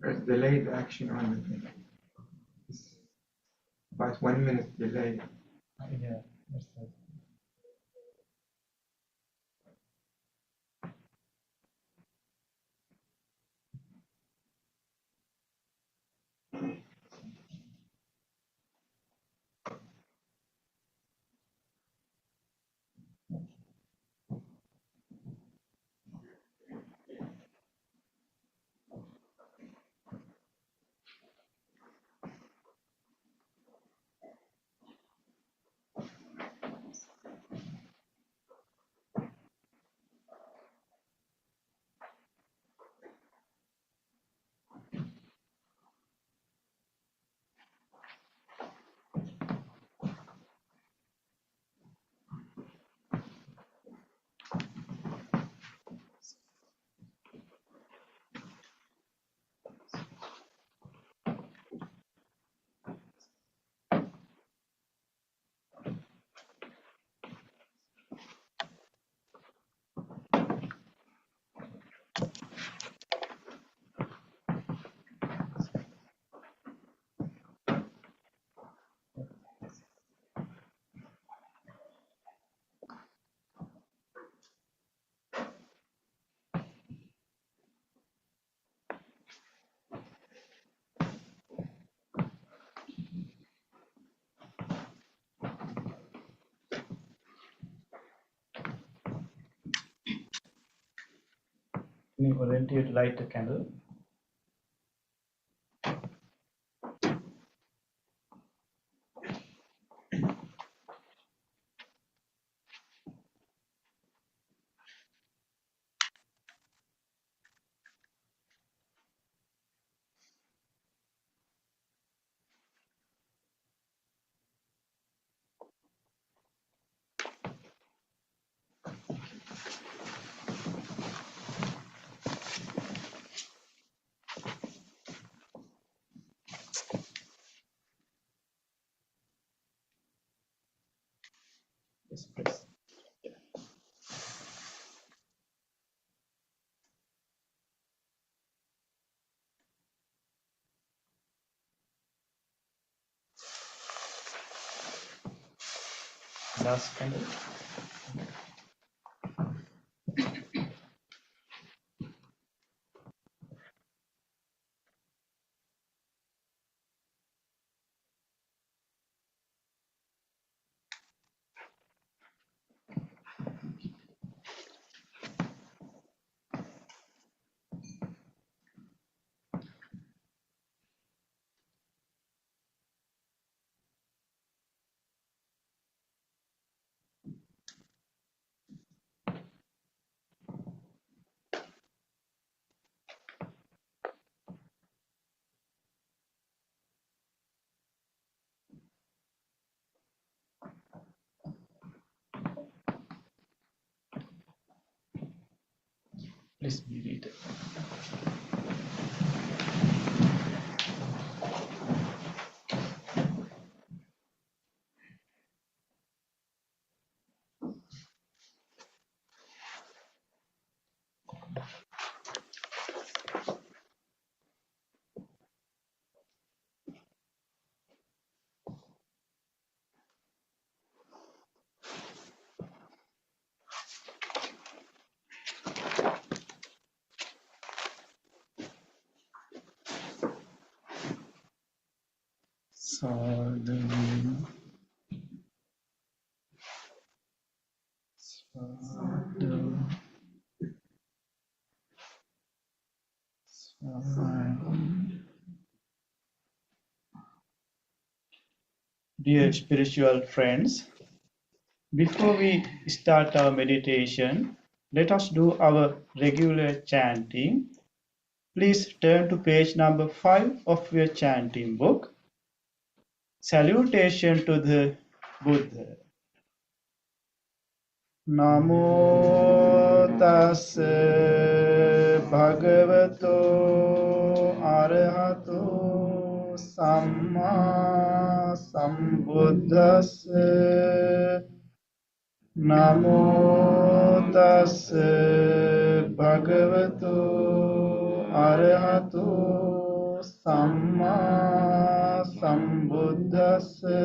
There's delayed action on the thing. It's about 1 minute delay. Yeah, that's right. Can you volunteer to light a candle? Yes, please. Last candle. Please be read. Sadhu, sadhu, sadhu. Dear spiritual friends, before we start our meditation, let us do our regular chanting. Please turn to page number 5 of your chanting book. Salutation to the Buddha. Namo tassa bhagavato arahato samma sambuddhassa. Namo tassa bhagavato arahato samma sambuddhassa.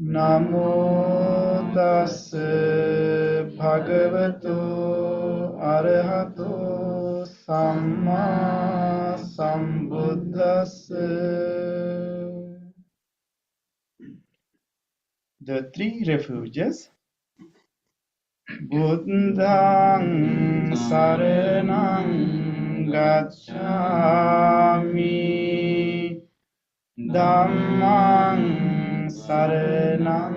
Namo tassa bhagavato arahato samma sambuddhassa. The three refuges. Buddhang saranang gacchami, Dhammang saranang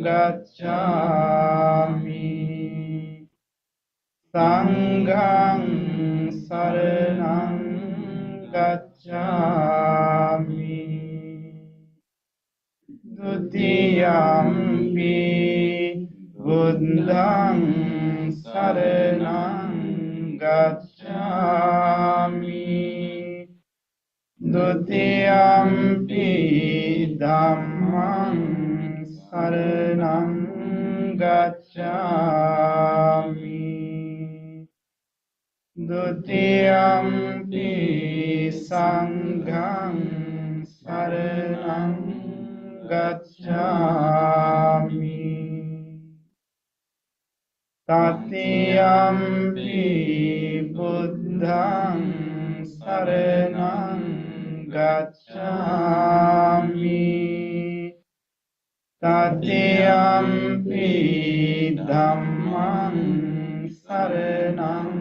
gacchami, Sanghang saranang gacchami, Dutiyampi Buddhang saranang gacchami, Dutiyampi Dhammang saranang gacchami, Dutiyampi Sanghang saranang gacchami, Tatiyampi Buddhang saranang gacchami, Tatiyampi Dhammang saranang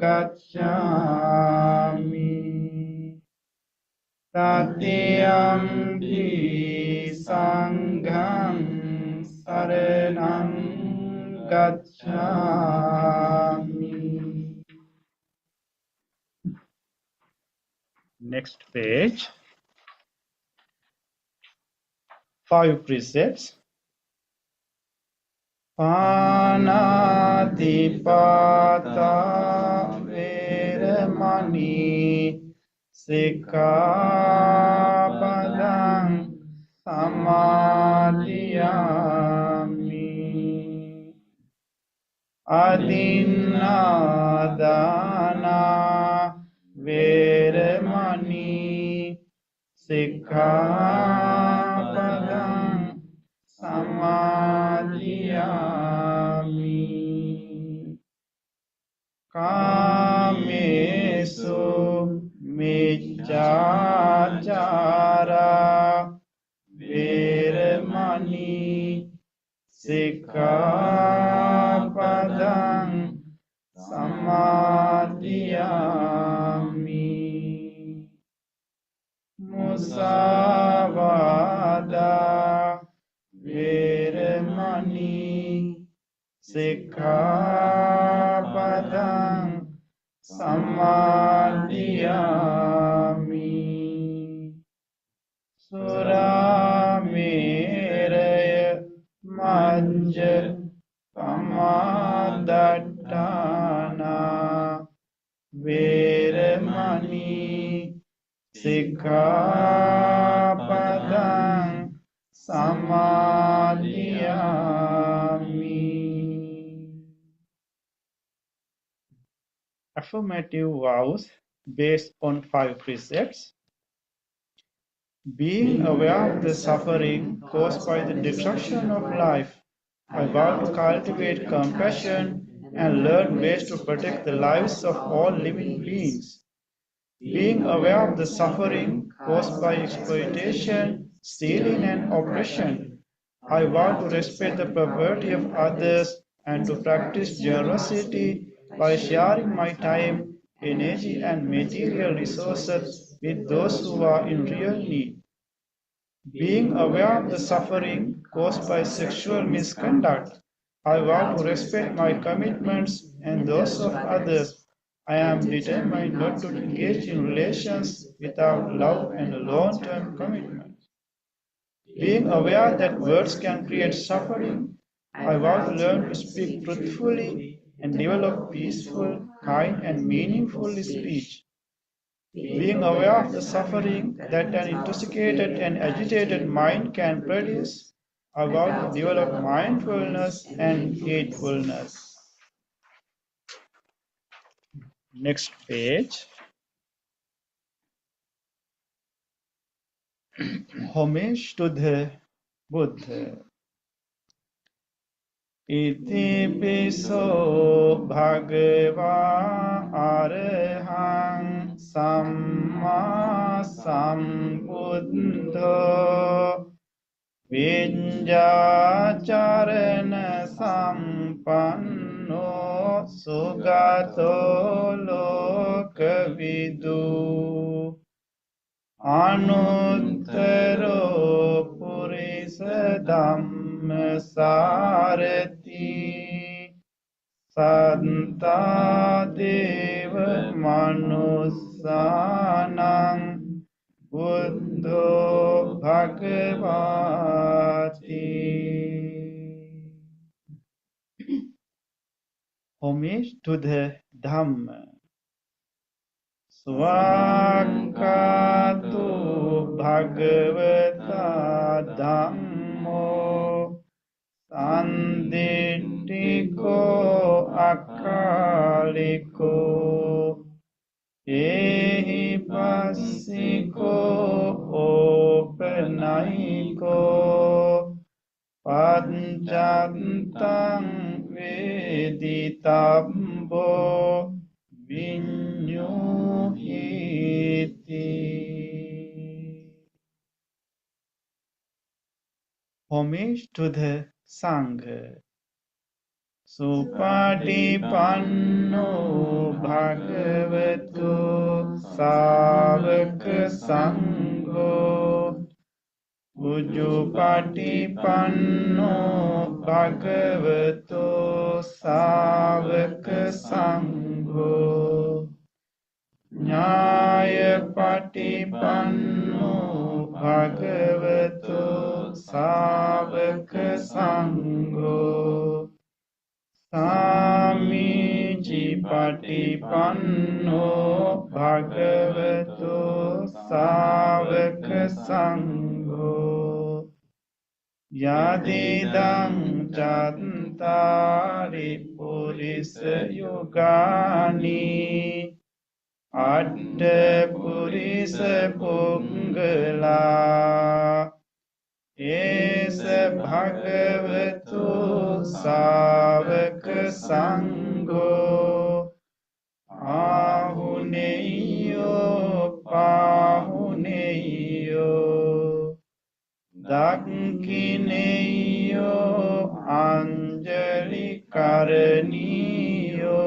gacchami, Tatiyampi Sanghang saranang gacchami. Next page. 5 precepts. Panatipata veramani Sikkhapadang samadhiyami, Adinadana veramani Sikkhapadang samadhiyami, Kamesu Miccācara veramani Sikkhapadang samadhiyami, Musavada veramani Sikkhapadang samadhiyami, Surameraya majja pamadatthana veramani Sikkhapadang samadhiyami. Affirmative vows based on 5 precepts. Being aware of the suffering caused by the destruction of life, I vow to cultivate compassion and learn ways to protect the lives of all living beings. Being aware of the suffering caused by exploitation, stealing, and oppression, I vow to respect the property of others and to practice generosity by sharing my time, energy, and material resources with those who are in real need. Being aware of the suffering caused by sexual misconduct, I vow to respect my commitments and those of others. I am determined not to engage in relations without love and a long-term commitment. Being aware that words can create suffering, I vow to learn to speak truthfully and develop peaceful, kind, and meaningful speech. Being aware of the suffering that an intoxicated and agitated mind can produce, I vow to develop mindfulness and heedfulness. Next page. Homage to the Buddha. Iti piso bhagava arahang samma sambuddho Vinjacharana sampanno sugato lokavidu Anuttaro purisa dhamma sarati Santa deva manussanang Buddho Bhagavati. Homage to the Dhamma. Swakatu Bhagavata Dhammo Sanditiko Akaliko Ehi passiko openaiko Pancantang veditabbo vinyuhiti. Homage to the Sangha. Supatipanno bhagavato savaka sangho Ujjupatipanno bhagavato savaka sangho Nyayapatipanno bhagavato savaka sangho Samiji patipanno bhagavato savaka sangho Yadidang chattari purisa yogani Atta purisa punggala Esa bhagavato savaka sangho Ahuneyo pahuneyo Dakkineyo anjali karaniyo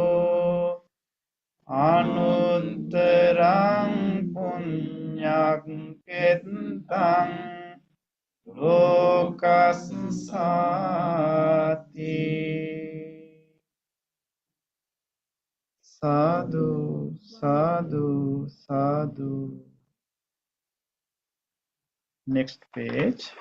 Anuttarang punyak ketang Lokasati. Sadhu, sadhu, sadhu. Next page.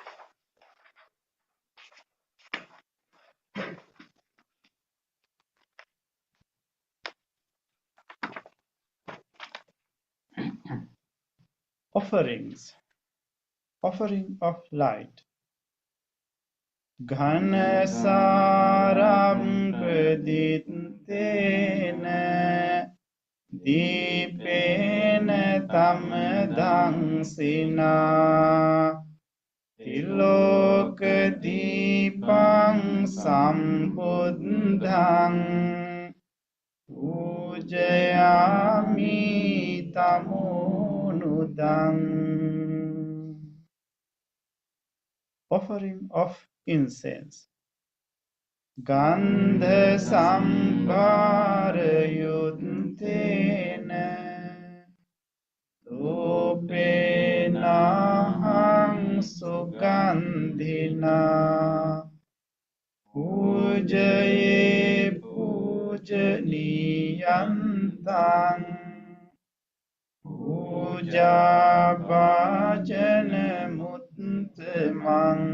Offerings. Offering of light. Ghanasaram praditena Dipena tamadangsina Tiloka dipang sambuddhang Pujayami tamunudang. Offering of incense. Gandha sambhara yuddhena Rupenahang sugandhina Pujaye pujaniyantang Puja bhajana muttamang.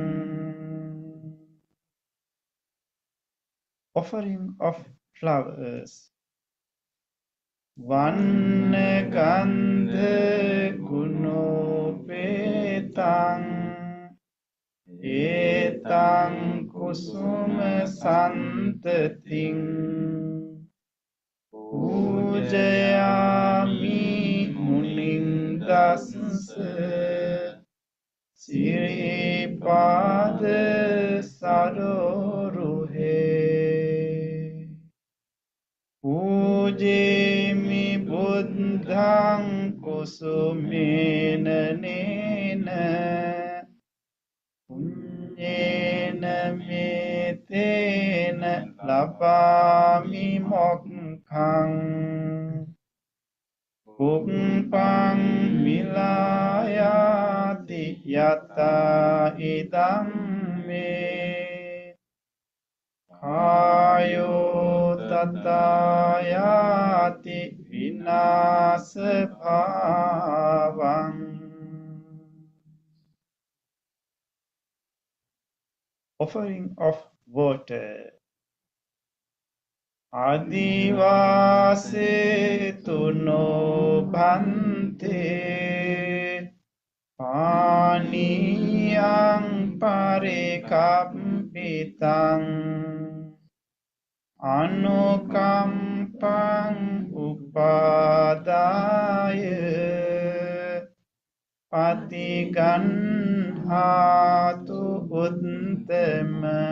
Offering of flowers. Vanna gandha gunopetang etang kusuma santating pujayami muning dassa siripada saroruhe Pujemi buddhang kusumena nena punyena metena lapami mokkhaṃ Uppang vilayati yata idam me Kayo tatayati vinasa bhavang. Offering of water. Adivase tuno bhante paniyang parikampitang Anukampang upadaya patiganhatu uttama.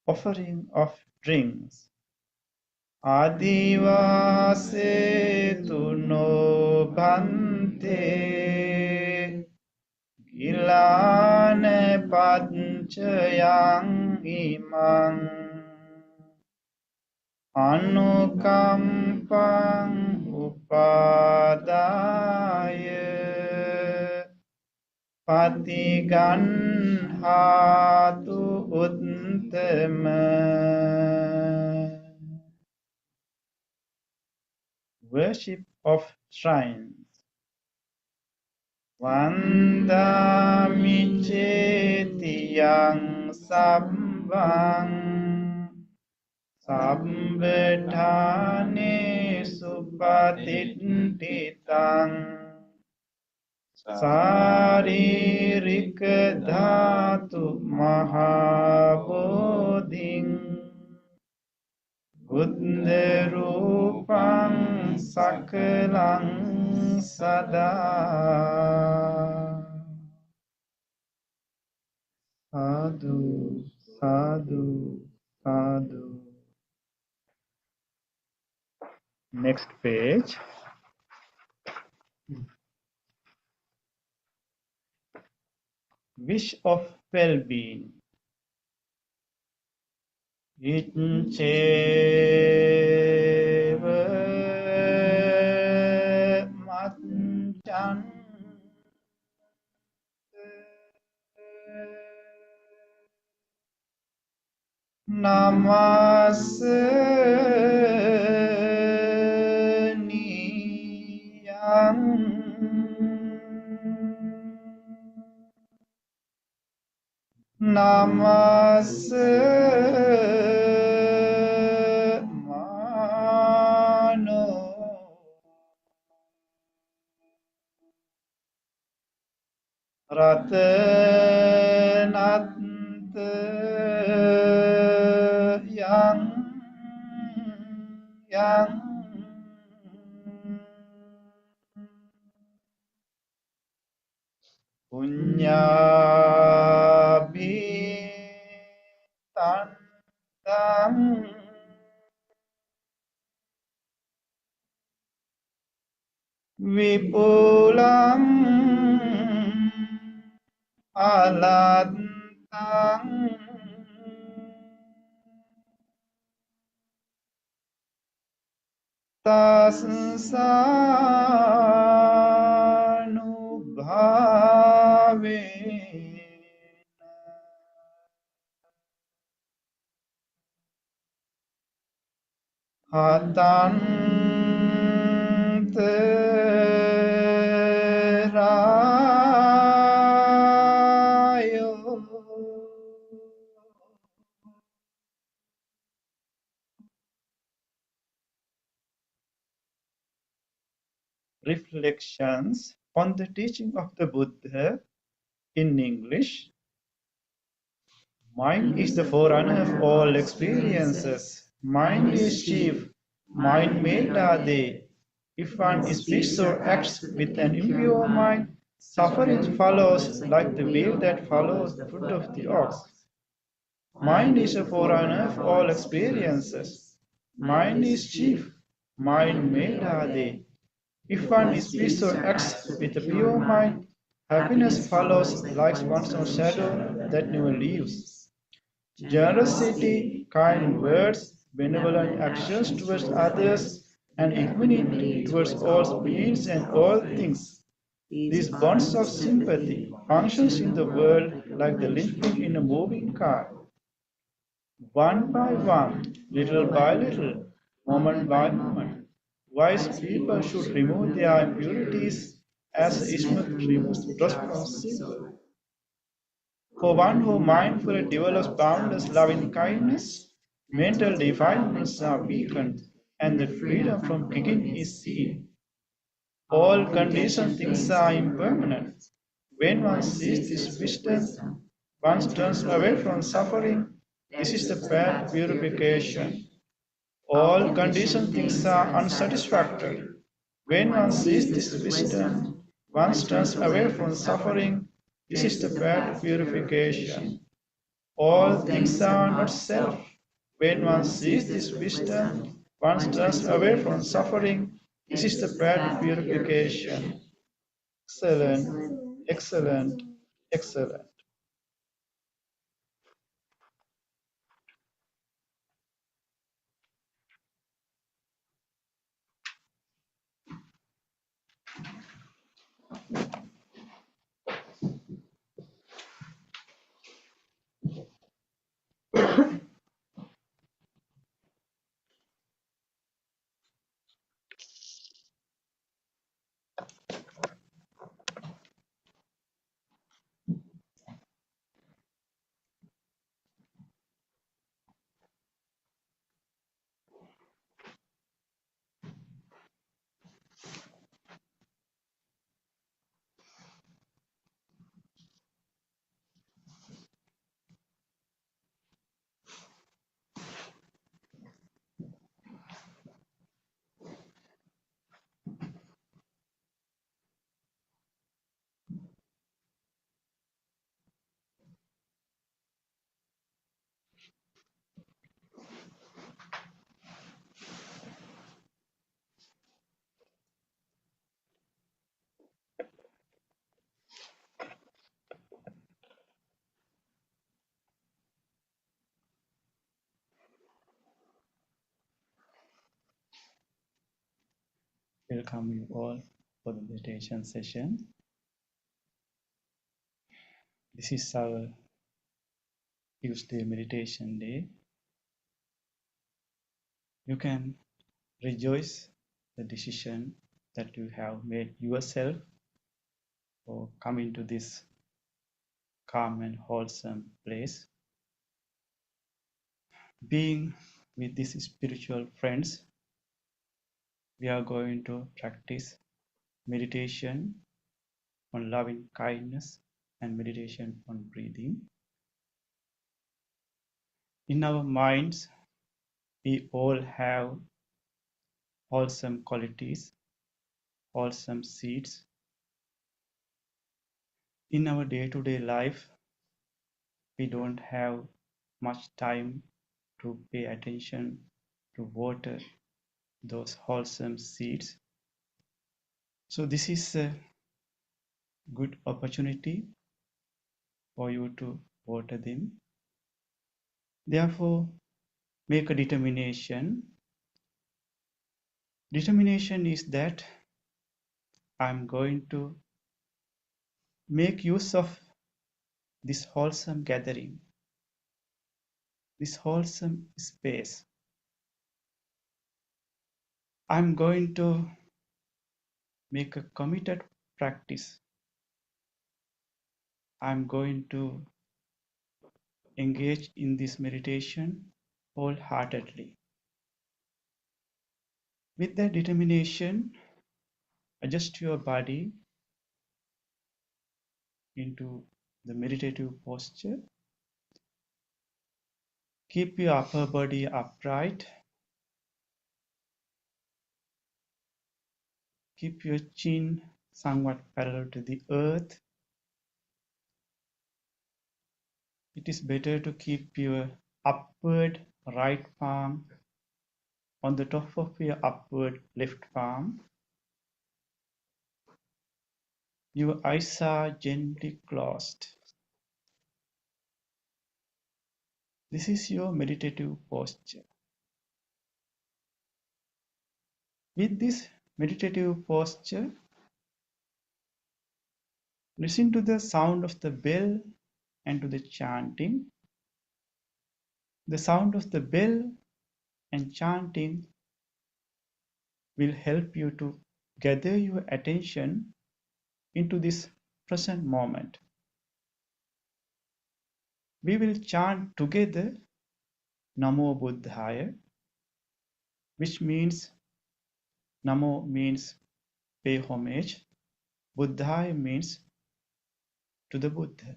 Offering of drinks. Adivase tuno bhante Ilana pancayang imang anukampang upadaya patiganhatu uttama. Worship of shrines. Vandami cetiyang sabbang sabbadhane supatitthitang saririka dhatu mahabodhing buddha rupang sakalang sada. Sadhu, sadhu, sadhu. Next page. Wish of well-being. Icceva macchan Namasniyang Namasmano Ratanatha yang punyabitantang Vipulam alantang tasanubhavena hatanterayo. Reflections on the teaching of the Buddha in English. Mind is the forerunner of all experiences. Mind is chief. Mind made are they. If one speaks or acts with an impure mind, suffering follows like the wave that follows the foot of the ox. Mind is a forerunner of all experiences. Mind is chief. Mind made are they. If one speaks or acts with a pure mind, happiness follows like one's own shadow that never leaves. Generosity, kind words, benevolent actions towards others, and equanimity towards all beings and all things. These bonds of sympathy functions in the world like the linchpin in a moving car. One by one, little by little, moment by moment, wise people should remove their impurities as a smooth removes dross from silver. For one who mindfully develops boundless loving kindness, mental defilements are weakened and the freedom from kicking is seen. All conditioned things are impermanent. When one sees this wisdom, one turns away from suffering. This is the path to purification. All conditioned things are unsatisfactory. When one sees this wisdom, one turns away from suffering. This is the path to purification. All things are not self. When one sees this wisdom, one turns away from suffering. This is the path to purification. Excellent, excellent, excellent. Welcome you all for the meditation session. This is our Tuesday meditation day. You can rejoice the decision that you have made yourself for coming to this calm and wholesome place. Being with these spiritual friends, we are going to practice meditation on loving kindness and meditation on breathing. In our minds, we all have wholesome qualities, wholesome seeds. In our day-to-day life, we don't have much time to pay attention to water those wholesome seeds. So this is a good opportunity for you to water them. Therefore, make a determination. Determination is that I'm going to make use of this wholesome gathering, this wholesome space. I'm going to make a committed practice. I'm going to engage in this meditation wholeheartedly. With that determination, adjust your body into the meditative posture. Keep your upper body upright. Keep your chin somewhat parallel to the earth. It is better to keep your upward right palm on the top of your upward left palm. Your eyes are gently closed. This is your meditative posture. With this meditative posture, listen to the sound of the bell and to the chanting. The sound of the bell and chanting will help you to gather your attention into this present moment. We will chant together Namo Buddhaya, which means Namo means pay homage, Buddhaya means to the Buddha.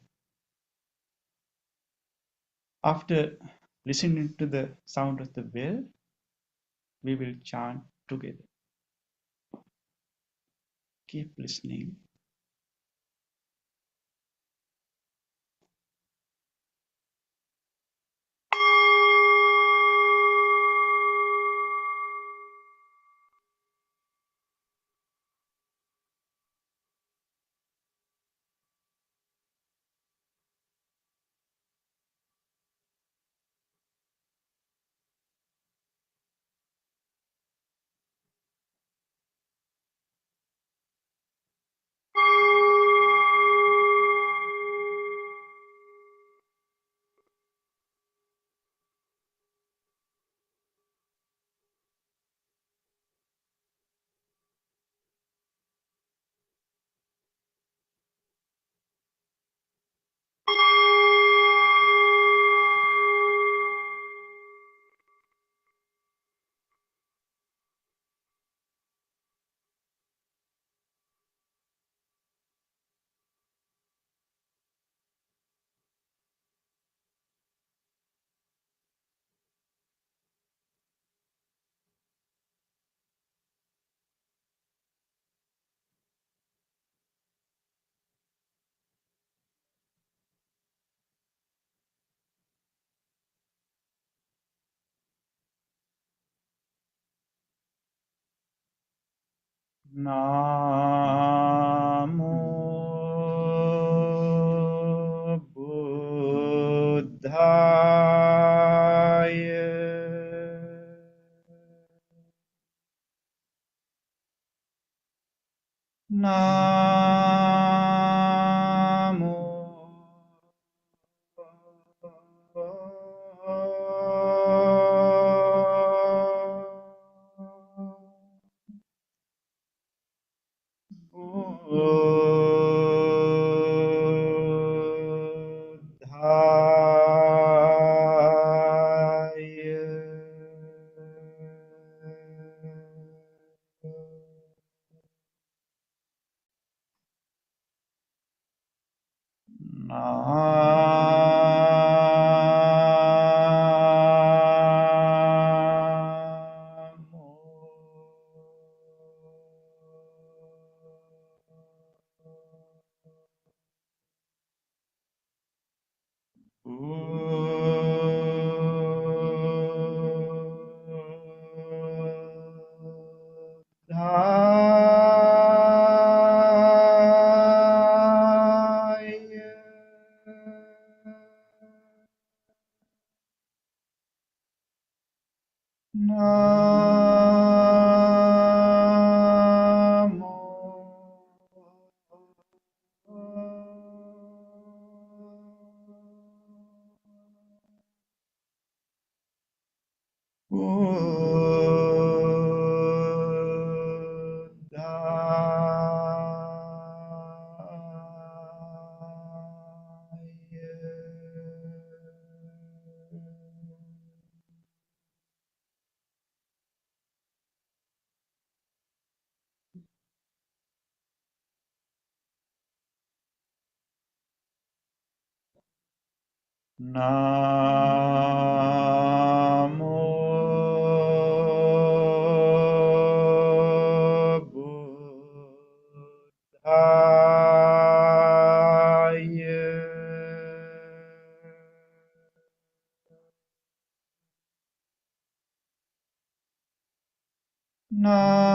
After listening to the sound of the bell, we will chant together. Keep listening. Namo Buddhaya. Namo Buddhaya. Namo Buddhaya. Namo Buddhaya. Namo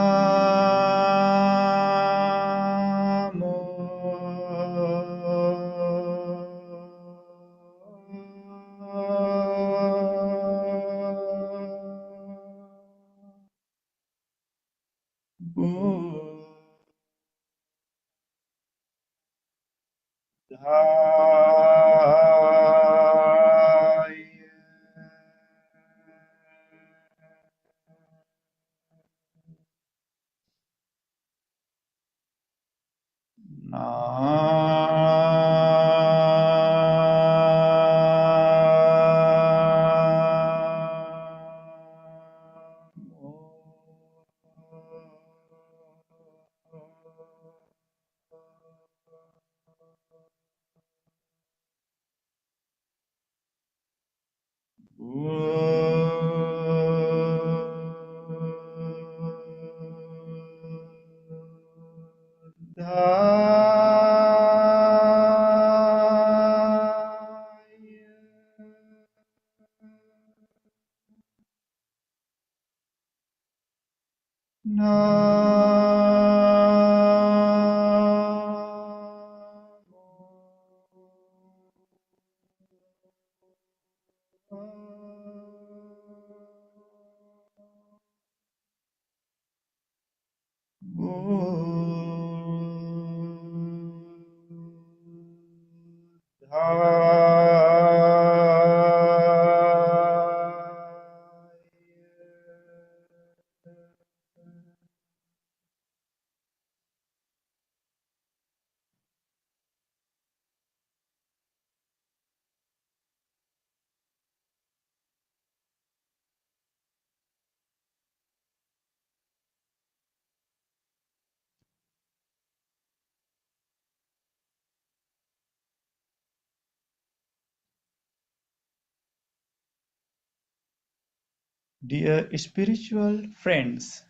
Dear spiritual friends,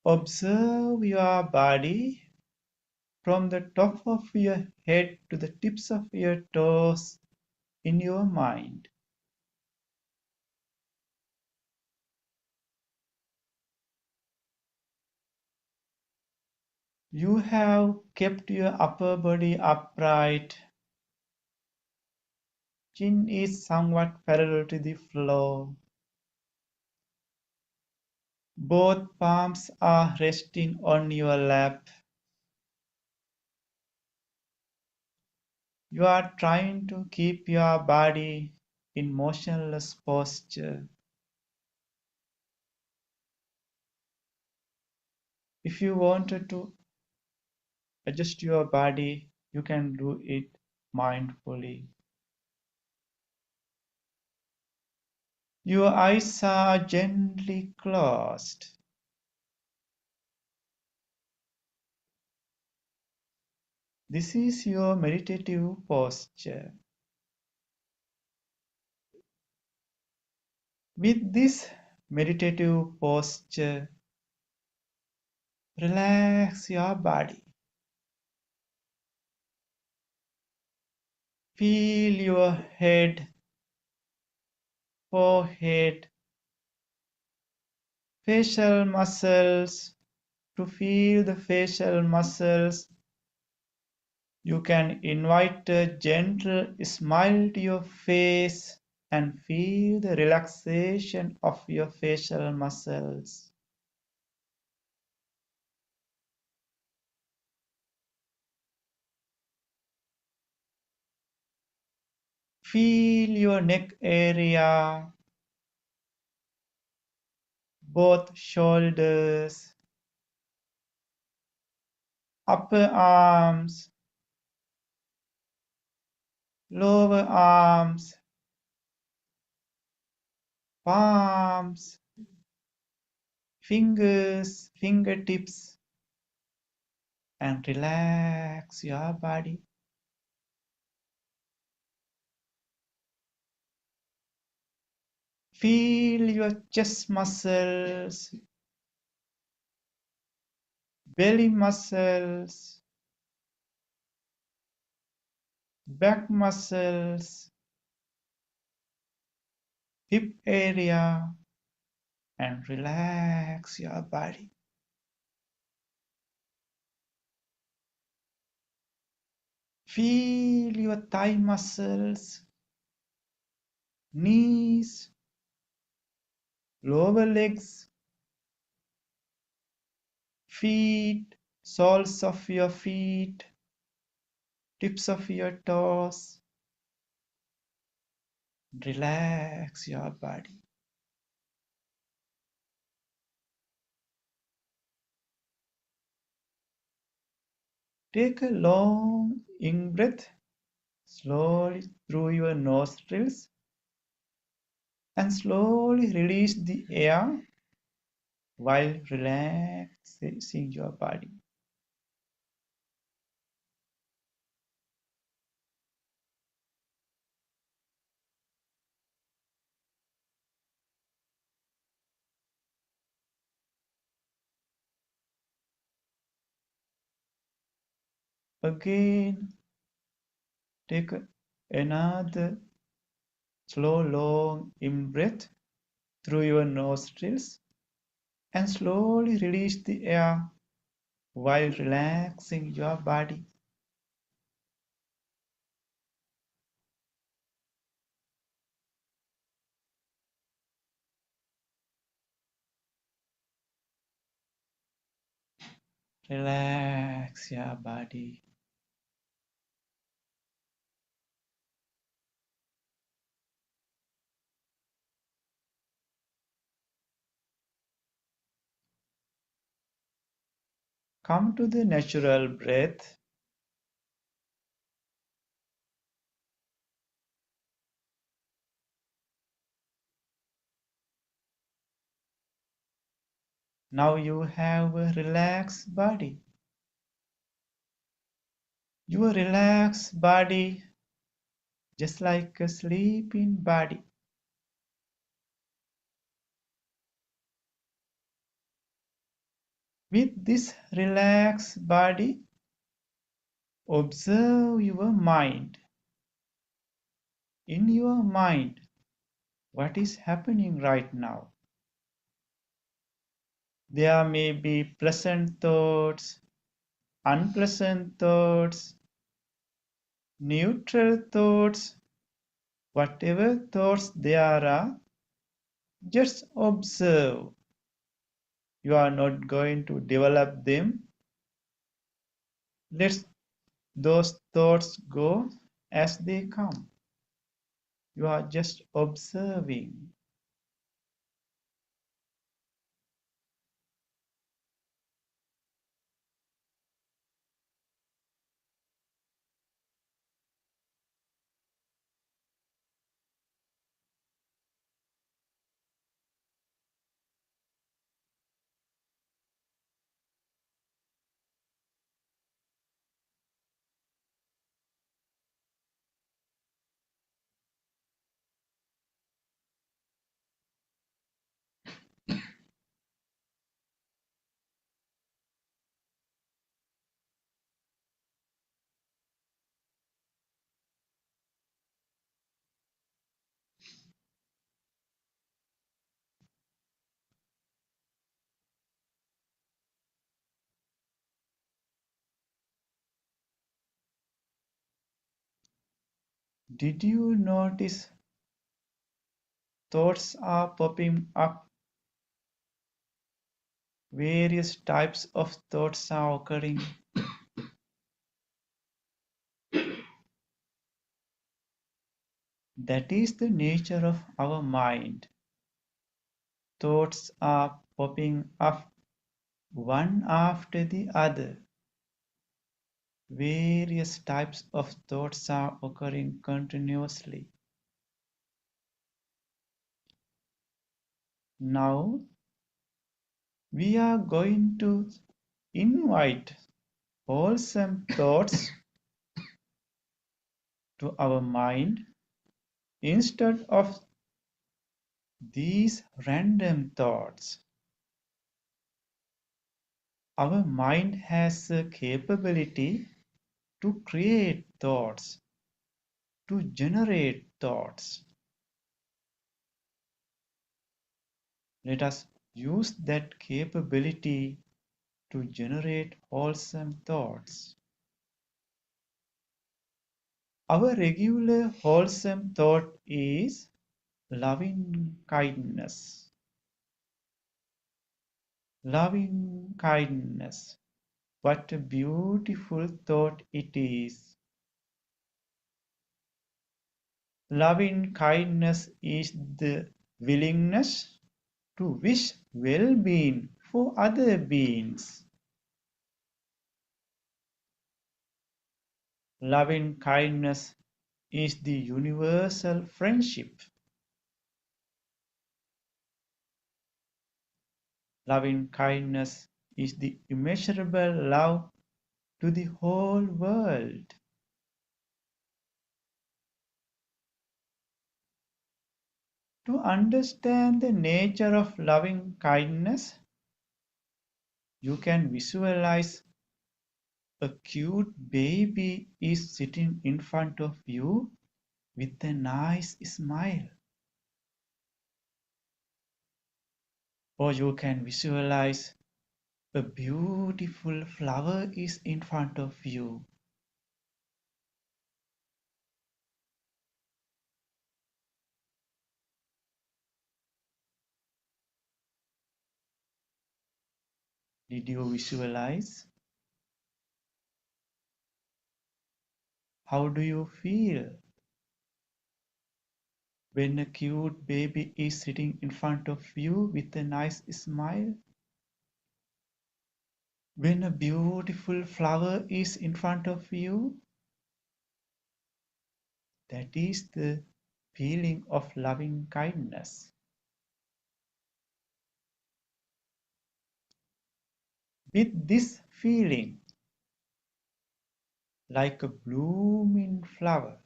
observe your body from the top of your head to the tips of your toes in your mind. You have kept your upper body upright. Chin is somewhat parallel to the floor. Both palms are resting on your lap. You are trying to keep your body in motionless posture. If you wanted to adjust your body, you can do it mindfully. Your eyes are gently closed. This is your meditative posture. With this meditative posture, relax your body. Feel your head, forehead, facial muscles. To feel the facial muscles, you can invite a gentle smile to your face and feel the relaxation of your facial muscles. Feel your neck area, both shoulders, upper arms, lower arms, palms, fingers, fingertips, and relax your body. Feel your chest muscles, belly muscles, back muscles, hip area, and relax your body. Feel your thigh muscles, knees, lower legs, feet, soles of your feet, tips of your toes. Relax your body. Take a long in breath slowly through your nostrils and slowly release the air while relaxing your body. Again, take another slow long in breath through your nostrils and slowly release the air while relaxing your body. Relax your body. Come to the natural breath. Now you have a relaxed body. Your relaxed body, just like a sleeping body. With this relaxed body, observe your mind. In your mind, what is happening right now? There may be pleasant thoughts, unpleasant thoughts, neutral thoughts, whatever thoughts there are, just observe. You are not going to develop them. Let those thoughts go as they come. You are just observing. Did you notice thoughts are popping up. Various types of thoughts are occurring. That is the nature of our mind. Thoughts are popping up one after the other. Various types of thoughts are occurring continuously. Now, we are going to invite wholesome thoughts to our mind instead of these random thoughts. Our mind has a capability to create thoughts, to generate thoughts. Let us use that capability to generate wholesome thoughts. Our regular wholesome thought is loving kindness. Loving kindness. What a beautiful thought it is. Loving kindness is the willingness to wish well-being for other beings. Loving kindness is the universal friendship. Loving kindness is the immeasurable love to the whole world. To understand the nature of loving kindness, you can visualize a cute baby is sitting in front of you with a nice smile. Or you can visualize a beautiful flower is in front of you. Did you visualize? How do you feel when a cute baby is sitting in front of you with a nice smile? When a beautiful flower is in front of you? That is the feeling of loving kindness. With this feeling, like a blooming flower,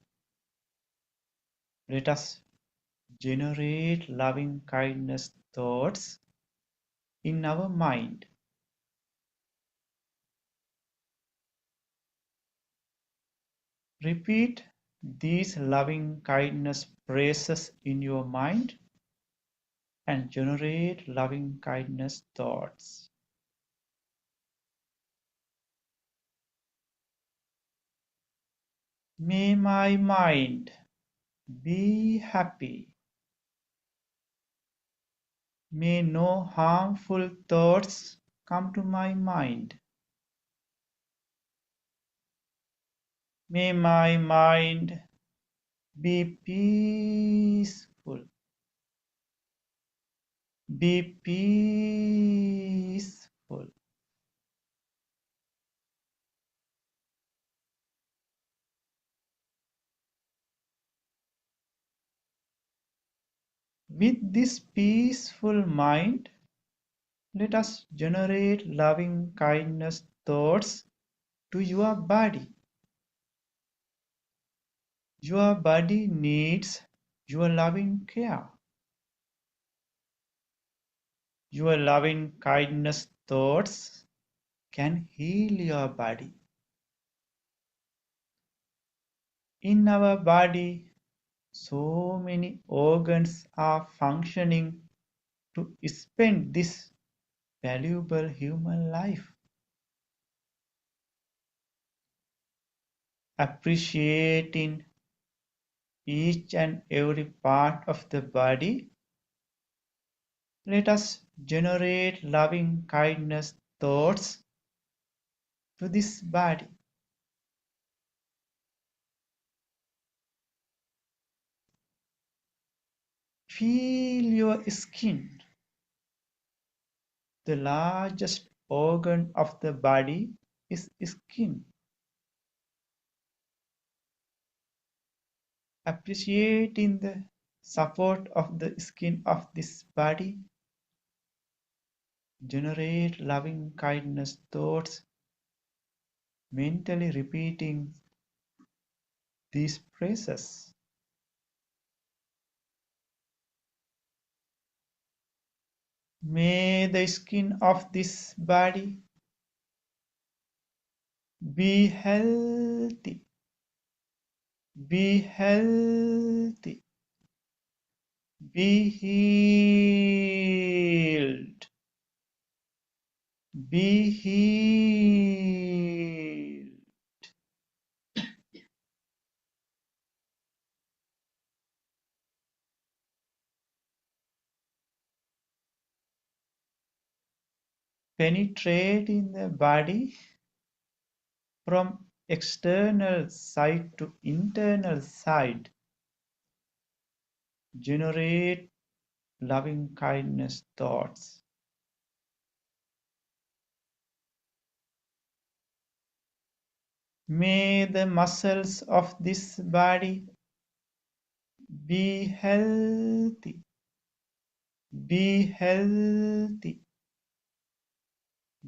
let us generate loving kindness thoughts in our mind. Repeat these loving kindness phrases in your mind and generate loving kindness thoughts. May my mind be happy. May no harmful thoughts come to my mind. May my mind be peaceful. Be peaceful. With this peaceful mind, let us generate loving kindness thoughts to your body. Your body needs your loving care. Your loving kindness thoughts can heal your body. In our body, so many organs are functioning to spend this valuable human life. Appreciating each and every part of the body Let us generate loving kindness thoughts to this body. Feel your skin. The largest organ of the body is skin. Appreciating the support of the skin of this body, generate loving kindness thoughts, mentally repeating these phrases. May the skin of this body be healthy, be healthy, be healed, be healed. Penetrate in the body from external side to internal side. Generate loving kindness thoughts. May the muscles of this body be healthy, be healthy,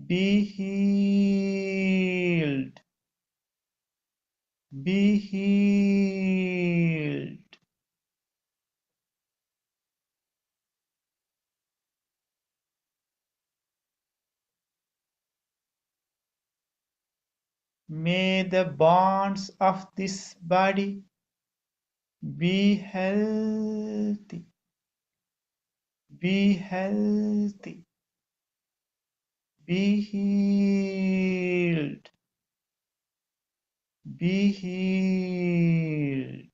be healed, be healed. May the bonds of this body be healthy, be healthy, be healed, be healed.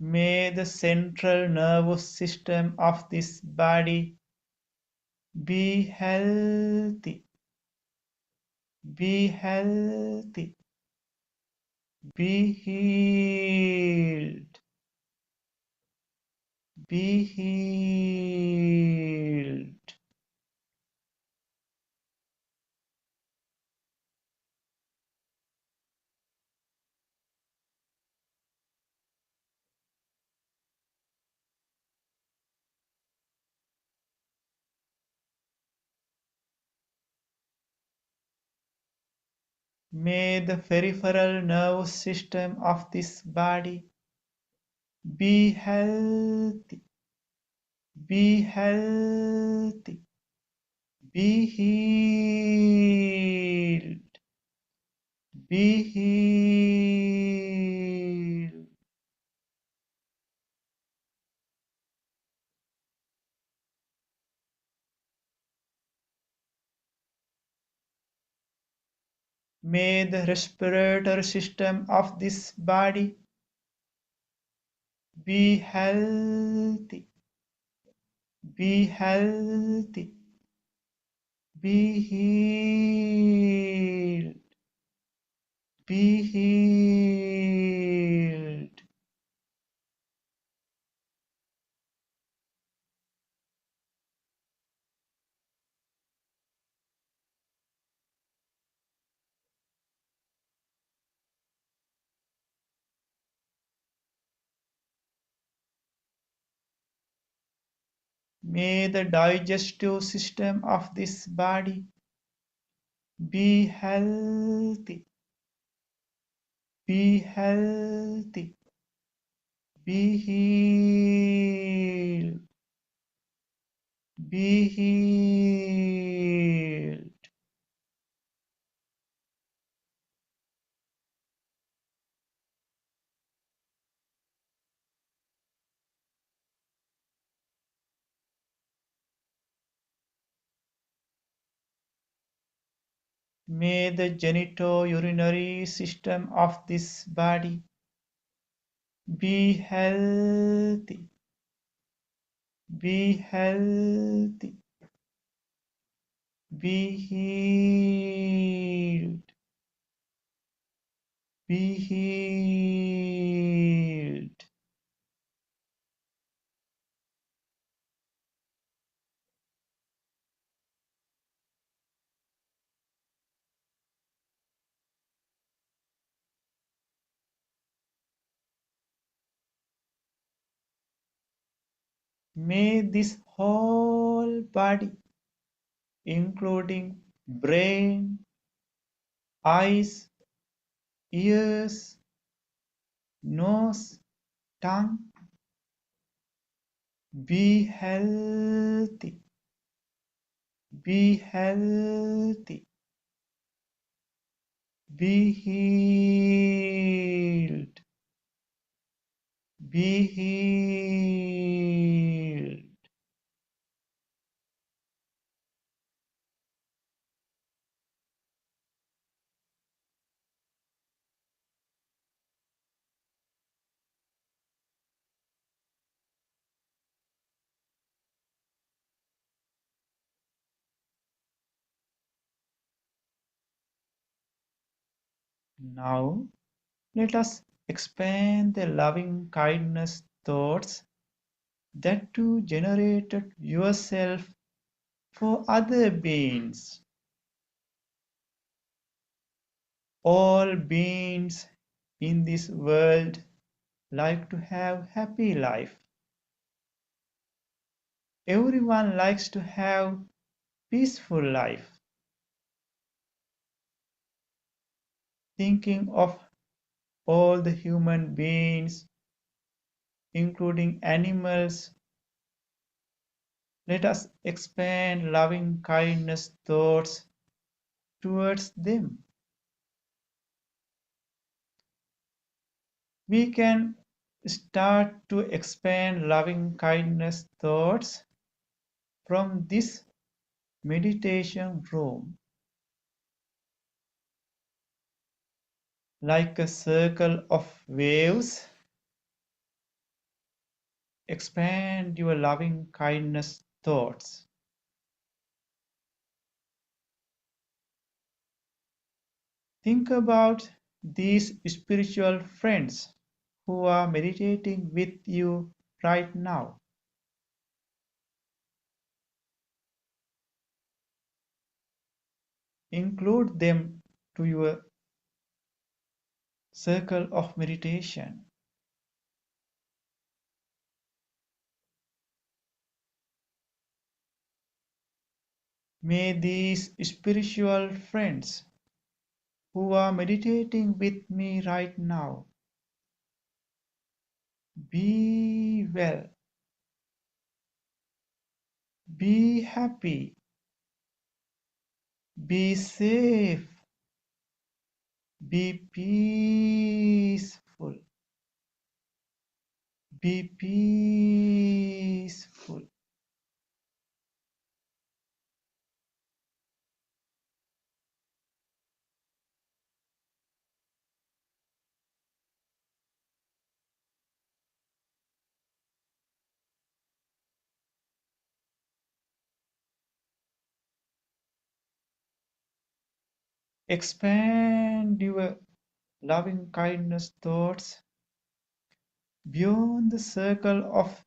May the central nervous system of this body be healthy, be healthy, be healed, be healed. May the peripheral nervous system of this body be healthy, be healthy, be healed, be healed. May the respiratory system of this body be healthy, be healthy, be healed, be healed. May the digestive system of this body be healthy, be healthy, be healed, be healed. May the genitourinary system of this body be healthy, be healthy, be healed, be healed. May this whole body, including brain, eyes, ears, nose, tongue, be healthy, be healthy, be healed, be healed. Now, let us expand the loving kindness thoughts that you generated yourself for other beings. All beings in this world like to have happy life. Everyone likes to have peaceful life. Thinking of all the human beings, including animals, let us expand loving kindness thoughts towards them. We can start to expand loving kindness thoughts from this meditation room, like a circle of waves. Expand your loving kindness thoughts. Think about these spiritual friends who are meditating with you right now. Include them to your circle of meditation. May these spiritual friends who are meditating with me right now be well, be happy, be safe, be peaceful, be peaceful. Expand your loving kindness thoughts beyond the circle of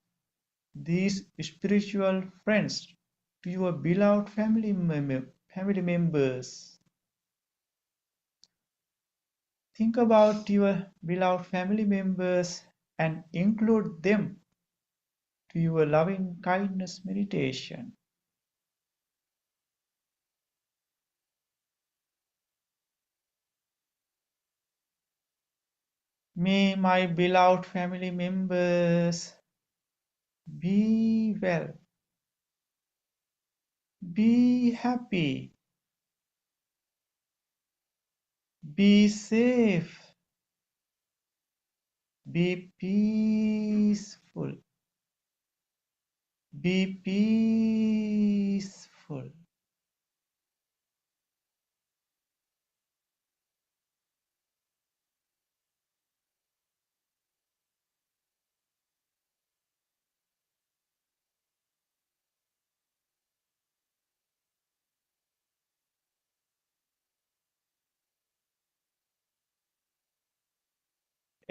these spiritual friends to your beloved family members. Think about your beloved family members and include them to your loving kindness meditation. May my beloved family members be well, be happy, be safe, be peaceful, be peaceful.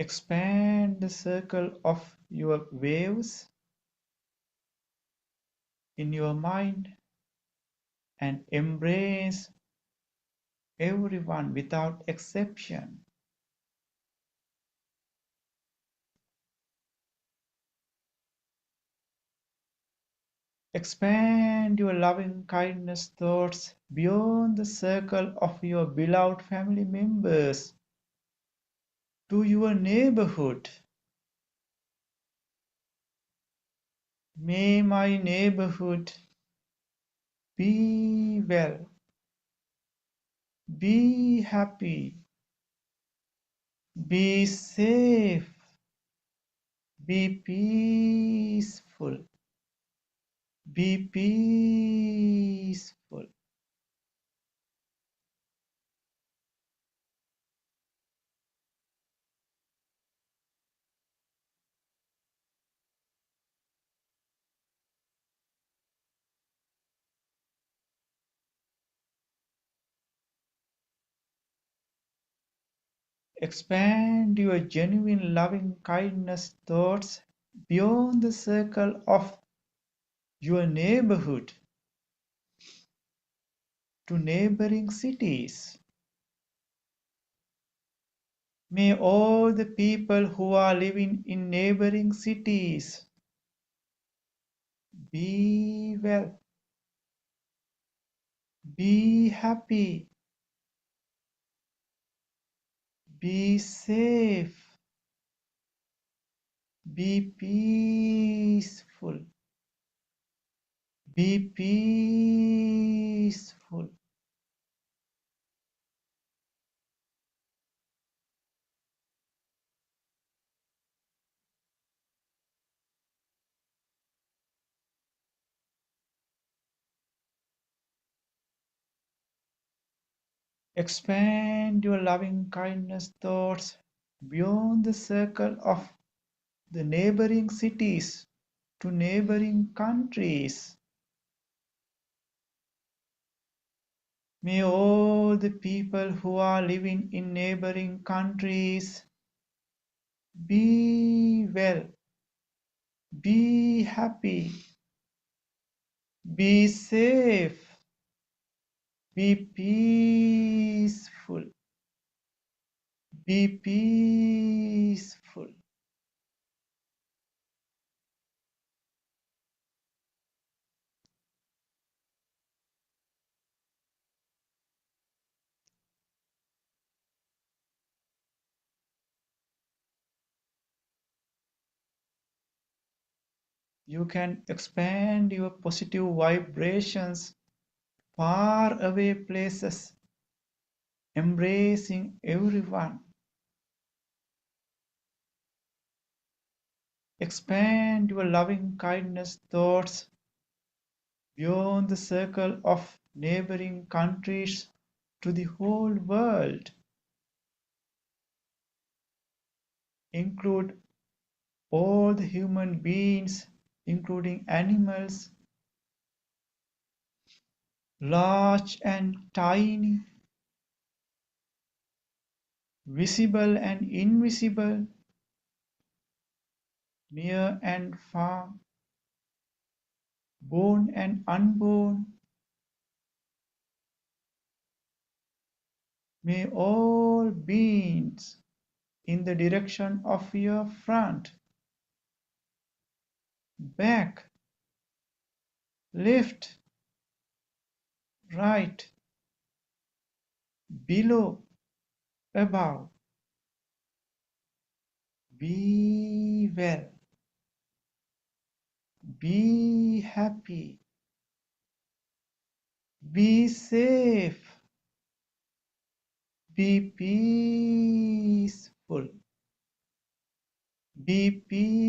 Expand the circle of your waves in your mind and embrace everyone without exception. Expand your loving kindness thoughts beyond the circle of your beloved family members to your neighborhood. May my neighborhood be well, be happy, be safe, be peaceful, be peaceful. Expand your genuine loving kindness thoughts beyond the circle of your neighborhood to neighboring cities. May all the people who are living in neighboring cities be well, be happy, be safe, be peaceful, be peaceful. Expand your loving kindness thoughts beyond the circle of the neighboring cities to neighboring countries. May all the people who are living in neighboring countries be well, be happy, be safe, be peaceful, be peaceful. You can expand your positive vibrations far away places, embracing everyone. Expand your loving kindness thoughts beyond the circle of neighboring countries to the whole world. Include all the human beings, including animals, large and tiny, visible and invisible, near and far, born and unborn. May all beings in the direction of your front, back, left, right, below, above, be well, be happy, be safe, be peaceful, be peaceful.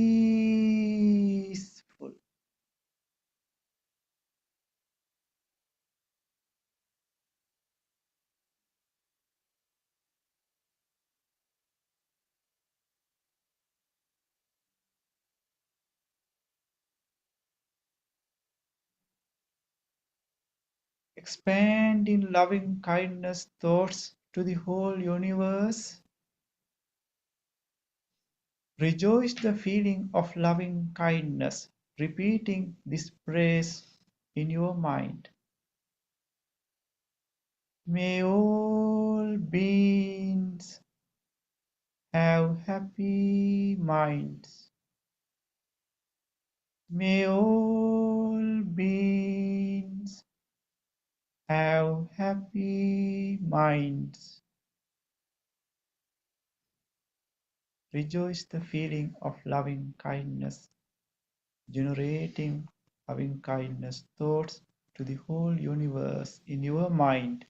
Expand in loving kindness thoughts to the whole universe. Rejoice the feeling of loving kindness, repeating this phrase in your mind. May all beings have happy minds. May all beings have happy minds. Rejoice the feeling of loving kindness, generating loving kindness thoughts to the whole universe in your mind.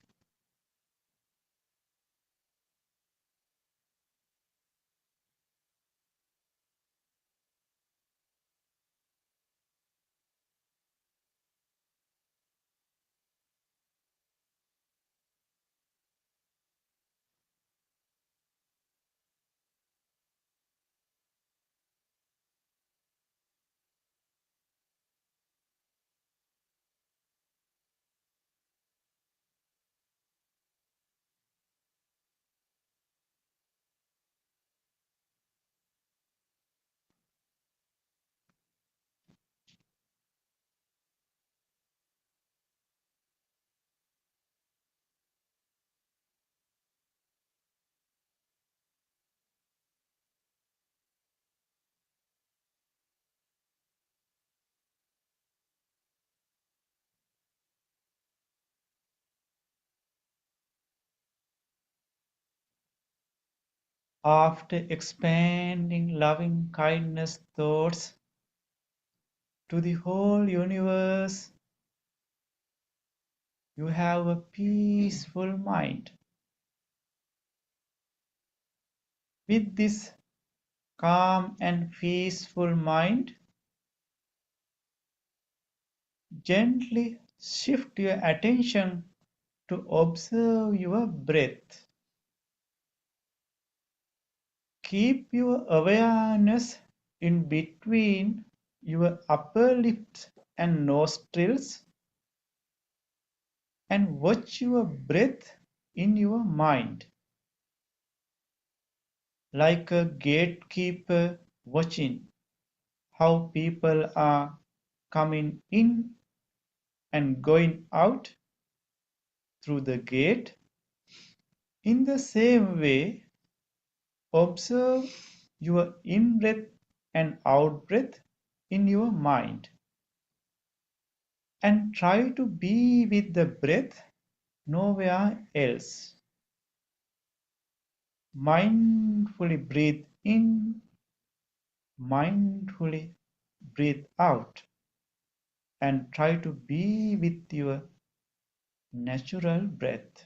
After expanding loving kindness thoughts to the whole universe, you have a peaceful mind. With this calm and peaceful mind, gently shift your attention to observe your breath. Keep your awareness in between your upper lips and nostrils and watch your breath in your mind, like a gatekeeper watching how people are coming in and going out through the gate. In the same way, observe your in breath and out breath in your mind and try to be with the breath nowhere else. Mindfully breathe in, mindfully breathe out, and try to be with your natural breath.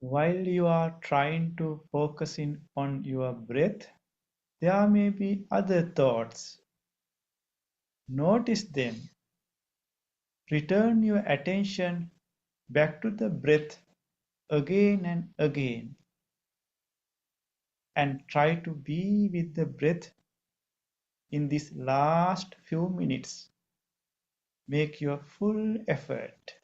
While you are trying to focus in on your breath, there may be other thoughts. Notice them. Return your attention back to the breath again and again, and try to be with the breath in these last few minutes. Make your full effort.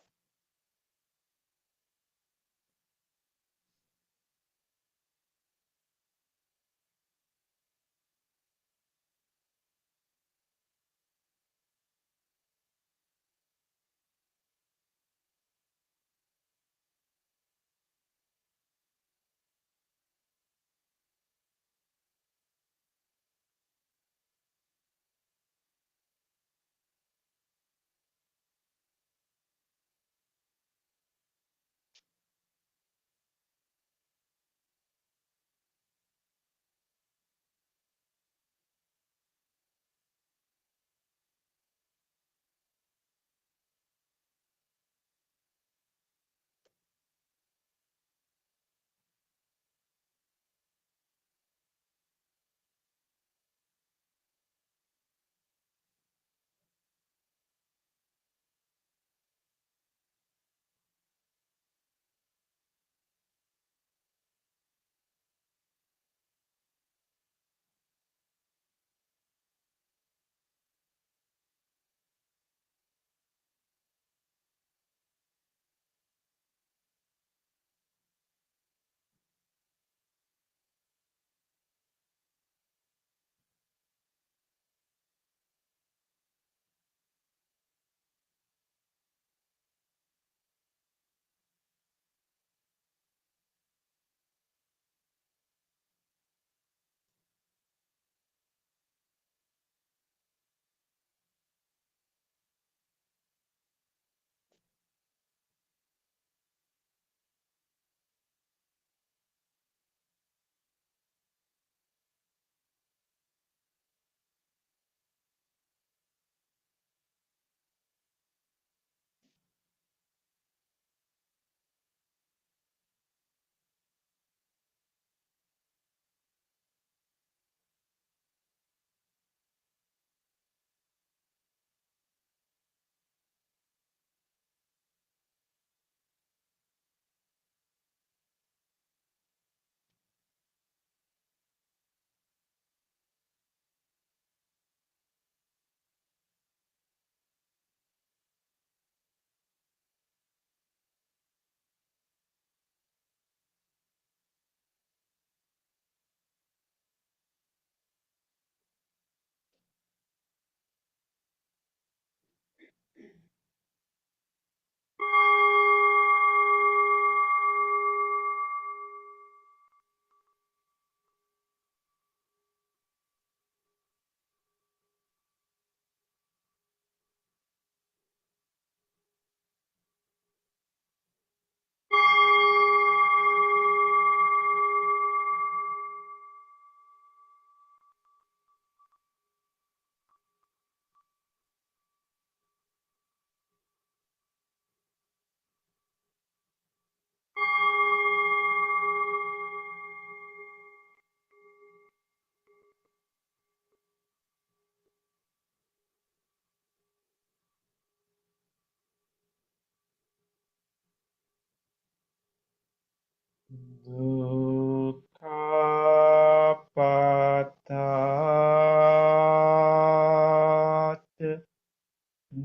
Dukkhapatat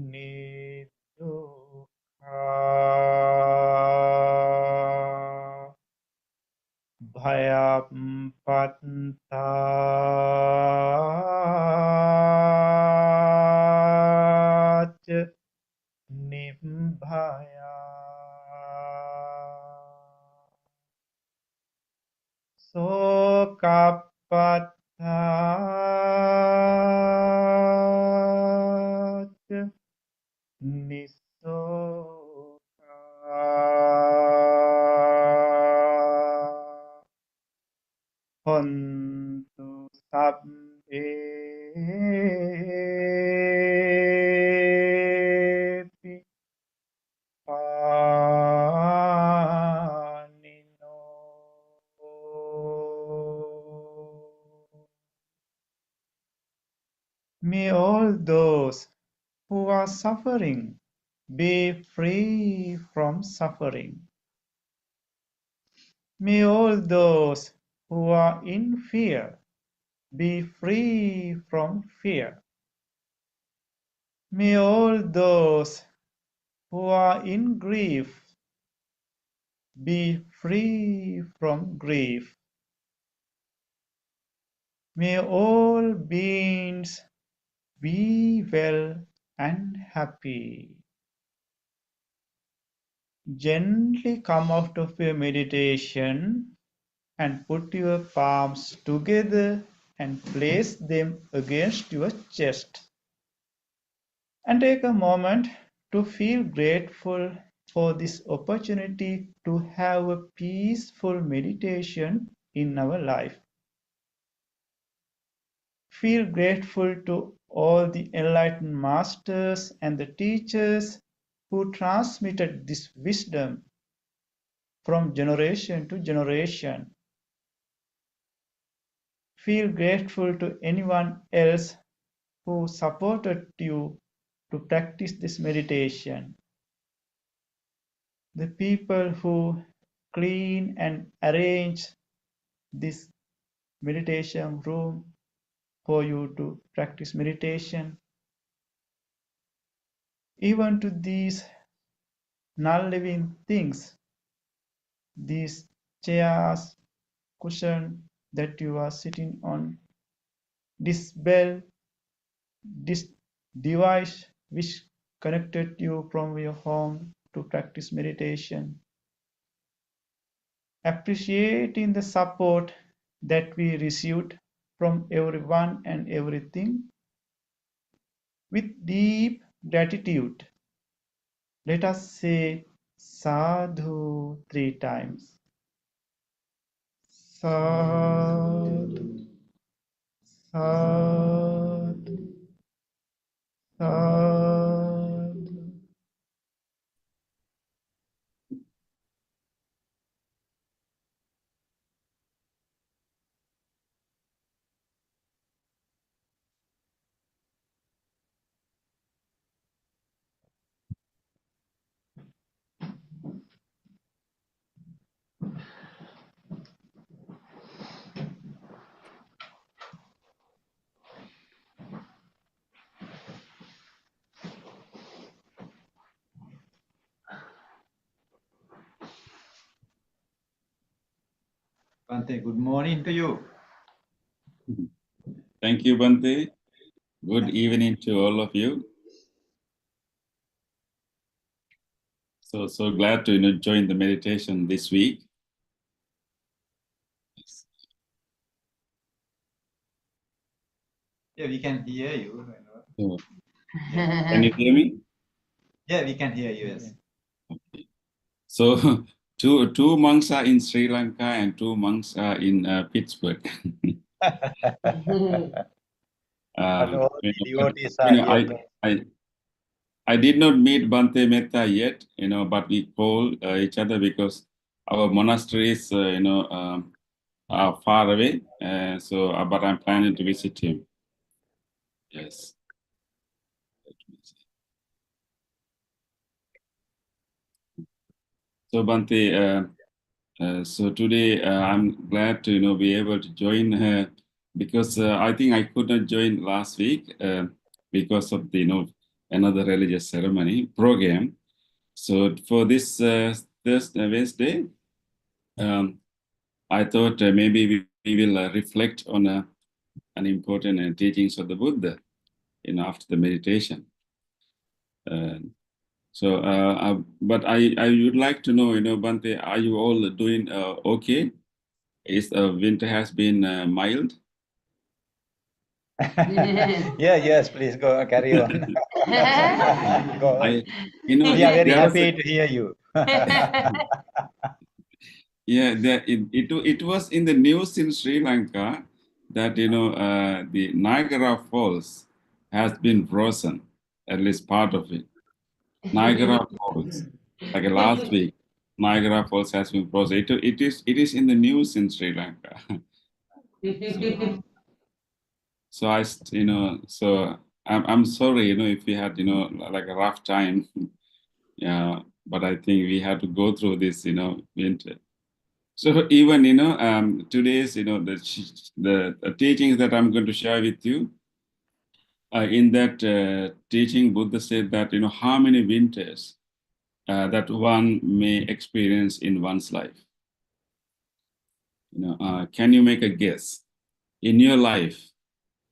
nidukkha bhayapattat nibbhaya Sokapattat nisoka Hontu sabbe all those who are suffering be free from suffering. May all those who are in fear be free from fear. May all those who are in grief be free from grief. May all beings be well and happy. Gently come out of your meditation and put your palms together and place them against your chest. And take a moment to feel grateful for this opportunity to have a peaceful meditation in our life. Feel grateful to all the enlightened masters and the teachers who transmitted this wisdom from generation to generation. Feel grateful to anyone else who supported you to practice this meditation. The people who clean and arrange this meditation room for you to practice meditation. Even to these non-living things, these chairs, cushion that you are sitting on, this bell, this device which connected you from your home to practice meditation. Appreciating the support that we received from everyone and everything with deep gratitude. Let us say Sadhu 3 times. Sadhu, Sadhu, Sadhu. Bante, good morning to you. Thank you, Bante. Good evening to all of you. So glad to join the meditation this week. Yeah, we can hear you. So, can you hear me? Yeah, we can hear you. Yes. So two monks are in Sri Lanka and 2 monks are in Pittsburgh. But all the You devotees know, are here. I did not meet Bante Metta yet, but we call each other because our monasteries, are far away. But I'm planning to visit him. Yes. Let me see. So Bante, so today I'm glad to be able to join her because I think I could not join last week because of the another religious ceremony program. So for this Wednesday, I thought maybe we will reflect on an important teachings of the Buddha, after the meditation. But I would like to know, Bante, are you all doing okay? Is winter has been mild? Yes, please go carry on. Go. We are very happy to hear you. Yeah, it was in the news in Sri Lanka that the Niagara Falls has been frozen, at least part of it. Niagara Falls, like last week, Niagara Falls has been frozen. It is in the news in Sri Lanka. So I'm sorry, if we had, like a rough time. Yeah, but I think we have to go through this, winter. So even, today's, the teachings that I'm going to share with you, in that teaching, Buddha said that, how many winters that one may experience in one's life. Can you make a guess? In your life,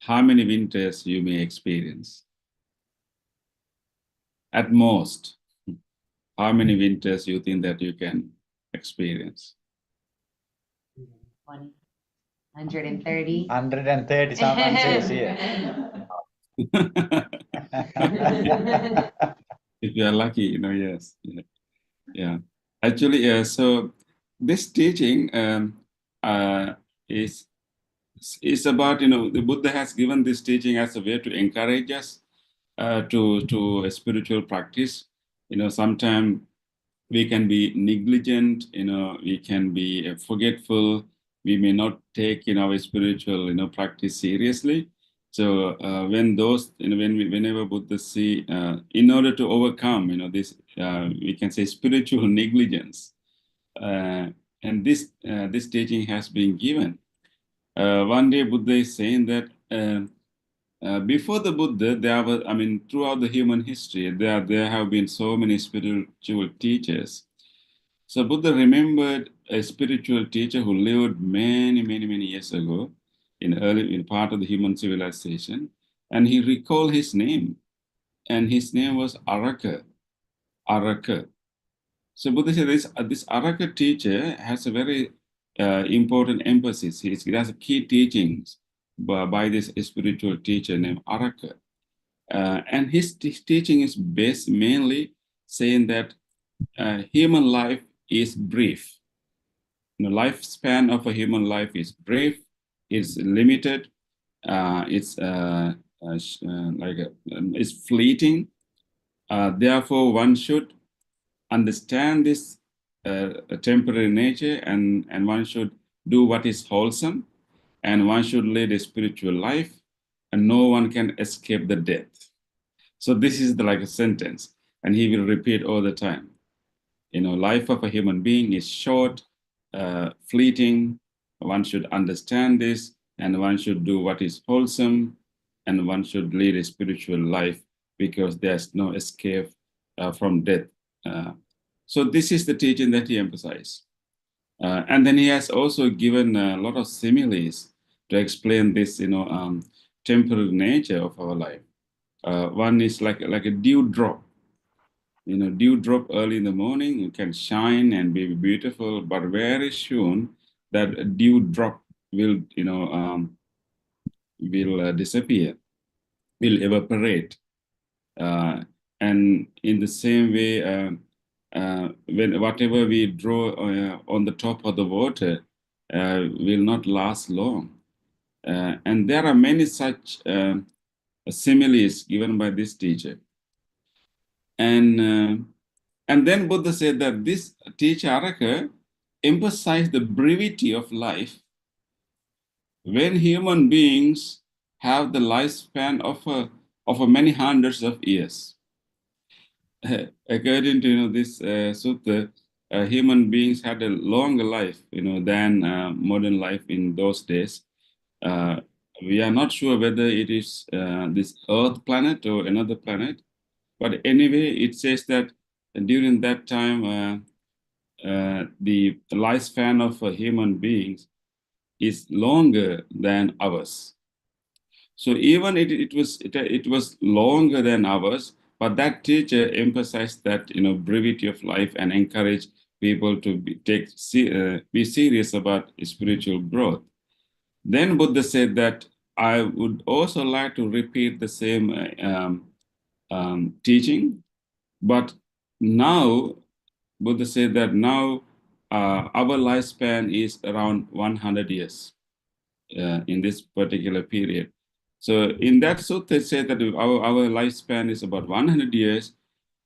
how many winters you may experience? At most, how many winters you think that you can experience? 130. 130, someone says here. If you are lucky, yes. Yeah. Actually, so this teaching is about, the Buddha has given this teaching as a way to encourage us to a spiritual practice. Sometimes we can be negligent, we can be forgetful, we may not take, our spiritual, practice seriously. So when those, whenever Buddha see, in order to overcome, this, we can say spiritual negligence, and this teaching has been given. One day Buddha is saying that before the Buddha, throughout the human history, there have been so many spiritual teachers. So Buddha remembered a spiritual teacher who lived many, many, many years ago in part of the human civilization, and he recalled his name, and his name was Araka. Araka. So Buddha said this Araka teacher has a very important emphasis. He has key teachings by this spiritual teacher named Araka. And his teaching is based mainly saying that human life is brief. The lifespan of a human life is brief, it's limited, it's fleeting. Therefore, one should understand this temporary nature, and one should do what is wholesome, and one should lead a spiritual life, and no one can escape the death. So this is like a sentence, and he will repeat all the time. Life of a human being is short, fleeting. One should understand this, and one should do what is wholesome, and one should lead a spiritual life, because there's no escape from death. So this is the teaching that he emphasized. And then he has also given a lot of similes to explain this, temporary nature of our life. One is like a dew drop. Dew drop early in the morning, it can shine and be beautiful, but very soon that dew drop will, disappear, will evaporate. And in the same way, when whatever we draw on the top of the water will not last long. And there are many such similes given by this teacher. And then Buddha said that this teacher Araka emphasized the brevity of life when human beings have the lifespan of many hundreds of years. According to this sutta, human beings had a longer life, than modern life in those days. We are not sure whether it is this Earth planet or another planet, but anyway, it says that during that time, the lifespan of human beings is longer than ours. So even it was longer than ours, but that teacher emphasized that brevity of life and encouraged people to be serious about spiritual growth. Then Buddha said that I would also like to repeat the same teaching, but now Buddha said that now our lifespan is around 100 years in this particular period. So in that sutta, it said that our lifespan is about 100 years.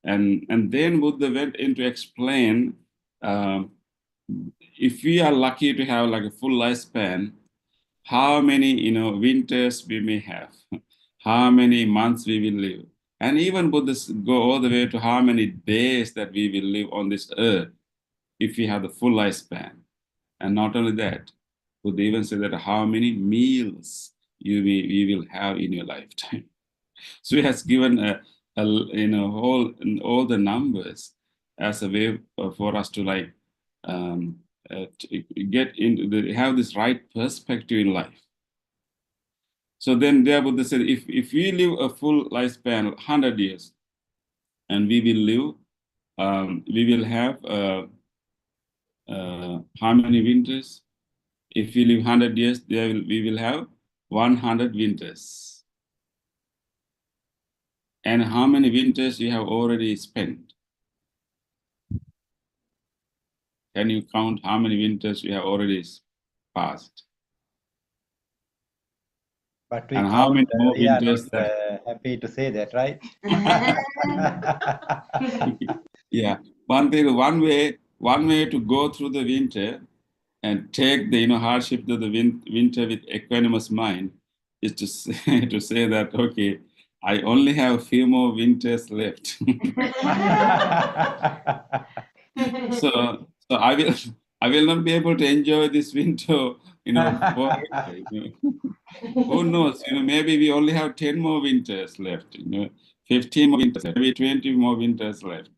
And then Buddha went in to explain, if we are lucky to have like a full lifespan, how many winters we may have, how many months we will live. And even Buddhists go all the way to how many days that we will live on this earth if we have the full lifespan. And not only that, Buddha even said that how many meals we will have in your lifetime. So he has given all the numbers as a way for us to like get into have this right perspective in life. So then there Buddha said, if we live a full lifespan, 100 years, and we will live, we will have how many winters? If we live 100 years, we will have 100 winters. And how many winters you have already spent? Can you count how many winters you have already passed? But we And how many more we are winters not happy to say that, right? Yeah, one way to go through the winter and take the hardship of the winter with equanimous mind is to say that, okay, I only have a few more winters left. So I will not be able to enjoy this winter, forever. Who knows? Maybe we only have 10 more winters left. 15 more winters, maybe 20 more winters left.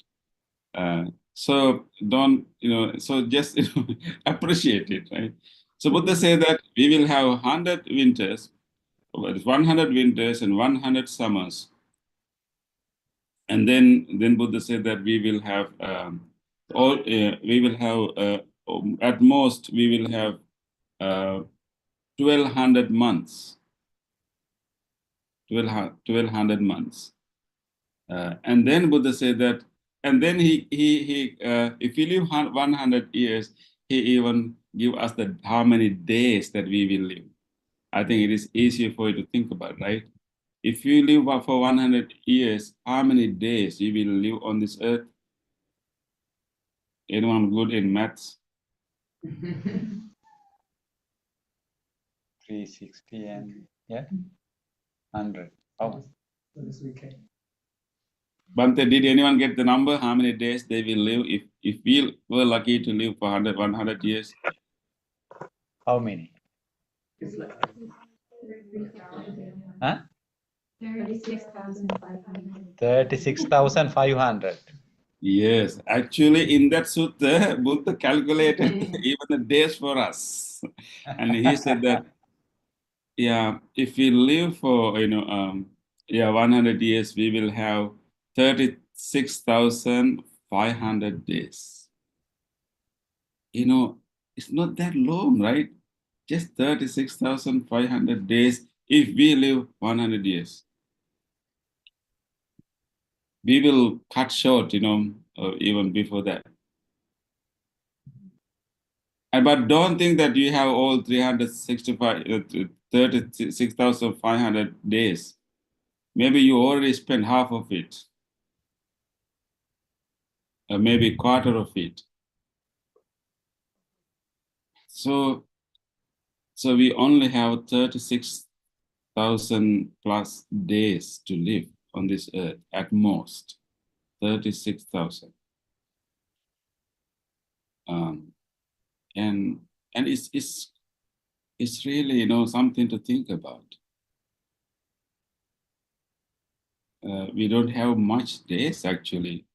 So don't, so just appreciate it, right? So Buddha said that we will have 100 winters, 100 winters and 100 summers. And then Buddha said that we will have at most we will have 1200 months. 1200 months. And then Buddha said that, and then he if we live 100 years, he even give us how many days that we will live. I think it is easier for you to think about, right? If you live for 100 years, how many days you will live on this earth? Anyone good in maths? 360 and 100. Oh. Bante, did anyone get the number? How many days they will live if we were lucky to live for 100 years? How many? Huh? 36,500. Yes, actually in that sutta, Buddha calculated even the days for us. And he said that, if we live for, 100 years, we will have 36,500 days. It's not that long, right? Just 36,500 days if we live 100 years. We will cut short, even before that. But don't think that you have all 36,500 days. Maybe you already spent half of it, or maybe a quarter of it. So we only have 36,000 plus days to live on this earth at most. 36,000. And it's really, something to think about. We don't have much days, actually.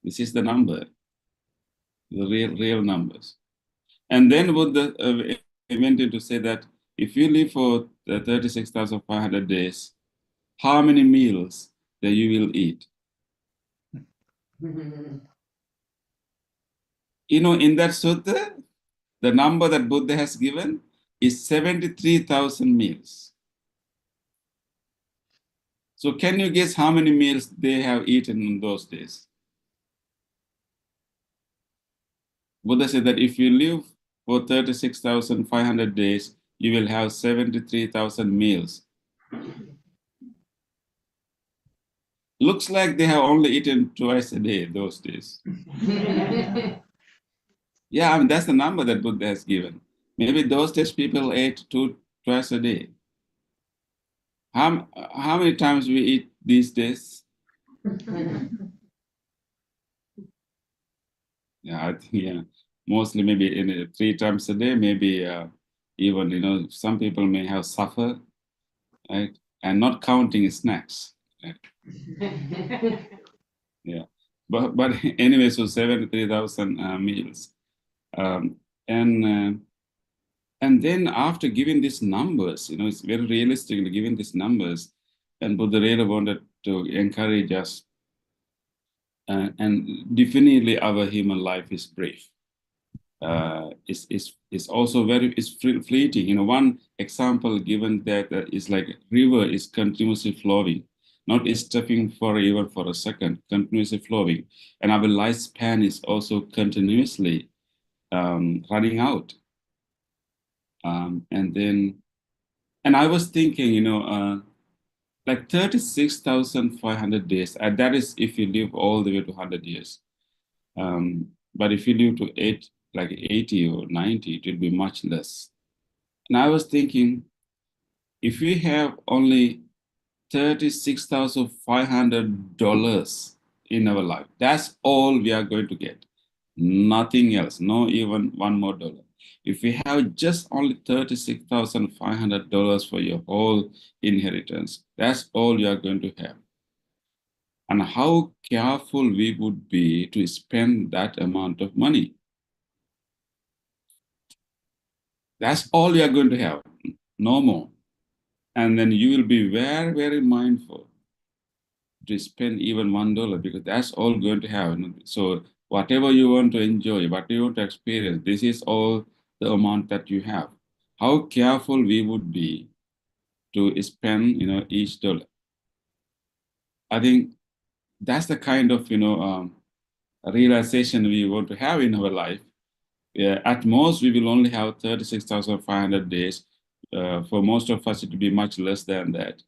This is the number, the real numbers. And then Buddha went in to say that if you live for 36,500 days, how many meals that you will eat? In that sutta, the number that Buddha has given is 73,000 meals. So can you guess how many meals they have eaten in those days? Buddha said that if you live for 36,500 days, you will have 73,000 meals. Looks like they have only eaten twice a day those days. Yeah, that's the number that Buddha has given. Maybe those days people ate twice a day. how many times we eat these days? Yeah, I think, yeah, mostly maybe 3 times a day, maybe even, some people may have supper, right? And not counting snacks. Right? Yeah. But anyway, so 73,000 meals. Um, and then after giving these numbers, it's very realistically giving these numbers, and Buddha really wanted to encourage us. And definitely our human life is brief. Is also very fleeting. One example given that is like river is continuously flowing, not stopping for even for a second, continuously flowing, and our lifespan is also continuously running out. And I was thinking, like 36,500 days. That is if you live all the way to 100 years. But if you live to 80 or 90, it will be much less. And I was thinking, if we have only $36,500 in our life, that's all we are going to get. Nothing else, no even one more dollar. If we have just only $36,500 for your whole inheritance, that's all you are going to have. And how careful we would be to spend that amount of money. That's all you are going to have, no more. And then you will be very, very mindful to spend even $1 because that's all going to have. So whatever you want to enjoy, what you want to experience, this is all the amount that you have. How careful we would be to spend, each dollar. I think that's the kind of, realization we want to have in our life. Yeah, at most, we will only have 36,500 days. For most of us, it will be much less than that.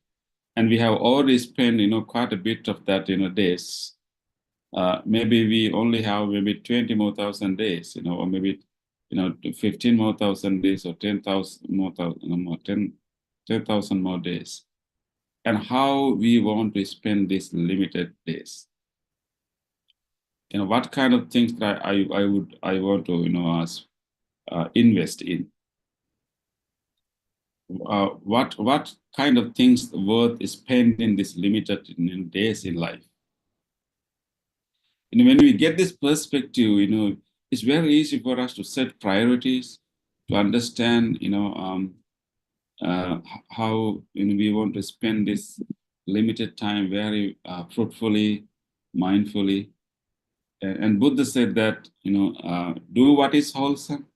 And we have already spent, quite a bit of that, days. Maybe we only have maybe 20 more thousand days, or maybe, 15 more thousand days or 10,000 more, 10,000 more days. And how we want to spend these limited days. What kind of things that I want to, invest in. What kind of things worth spending this limited days in life? When we get this perspective, it's very easy for us to set priorities, to understand, how we want to spend this limited time very fruitfully, mindfully. And Buddha said that, do what is wholesome,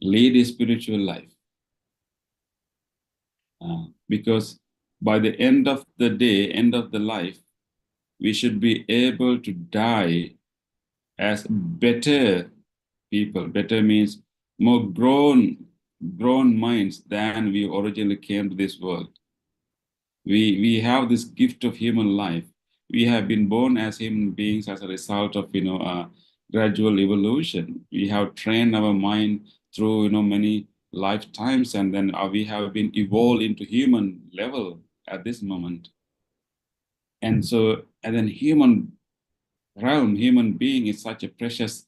lead a spiritual life. Because by the end of the day, end of the life, we should be able to die as better people. Better means more grown minds than we originally came to this world. We have this gift of human life. We have been born as human beings as a result of gradual evolution. We have trained our mind through many lifetimes, and then we have been evolved into human level at this moment. And then human being is such a precious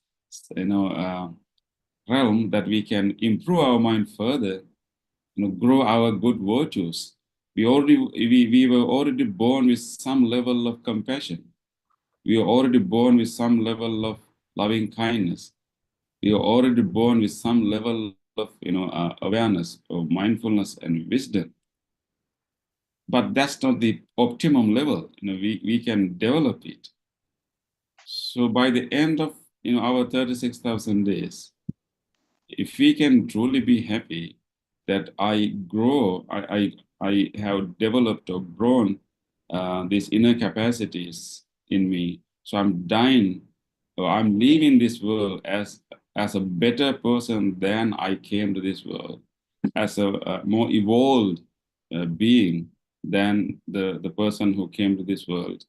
realm that we can improve our mind further, grow our good virtues. We were already born with some level of compassion. We were already born with some level of loving kindness. We were already born with some level of awareness, or mindfulness and wisdom. But that's not the optimum level. We can develop it. So by the end of our 36,000 days, if we can truly be happy that I have developed or grown these inner capacities in me, so I'm dying, or I'm leaving this world as a better person than I came to this world, as a more evolved being than the person who came to this world,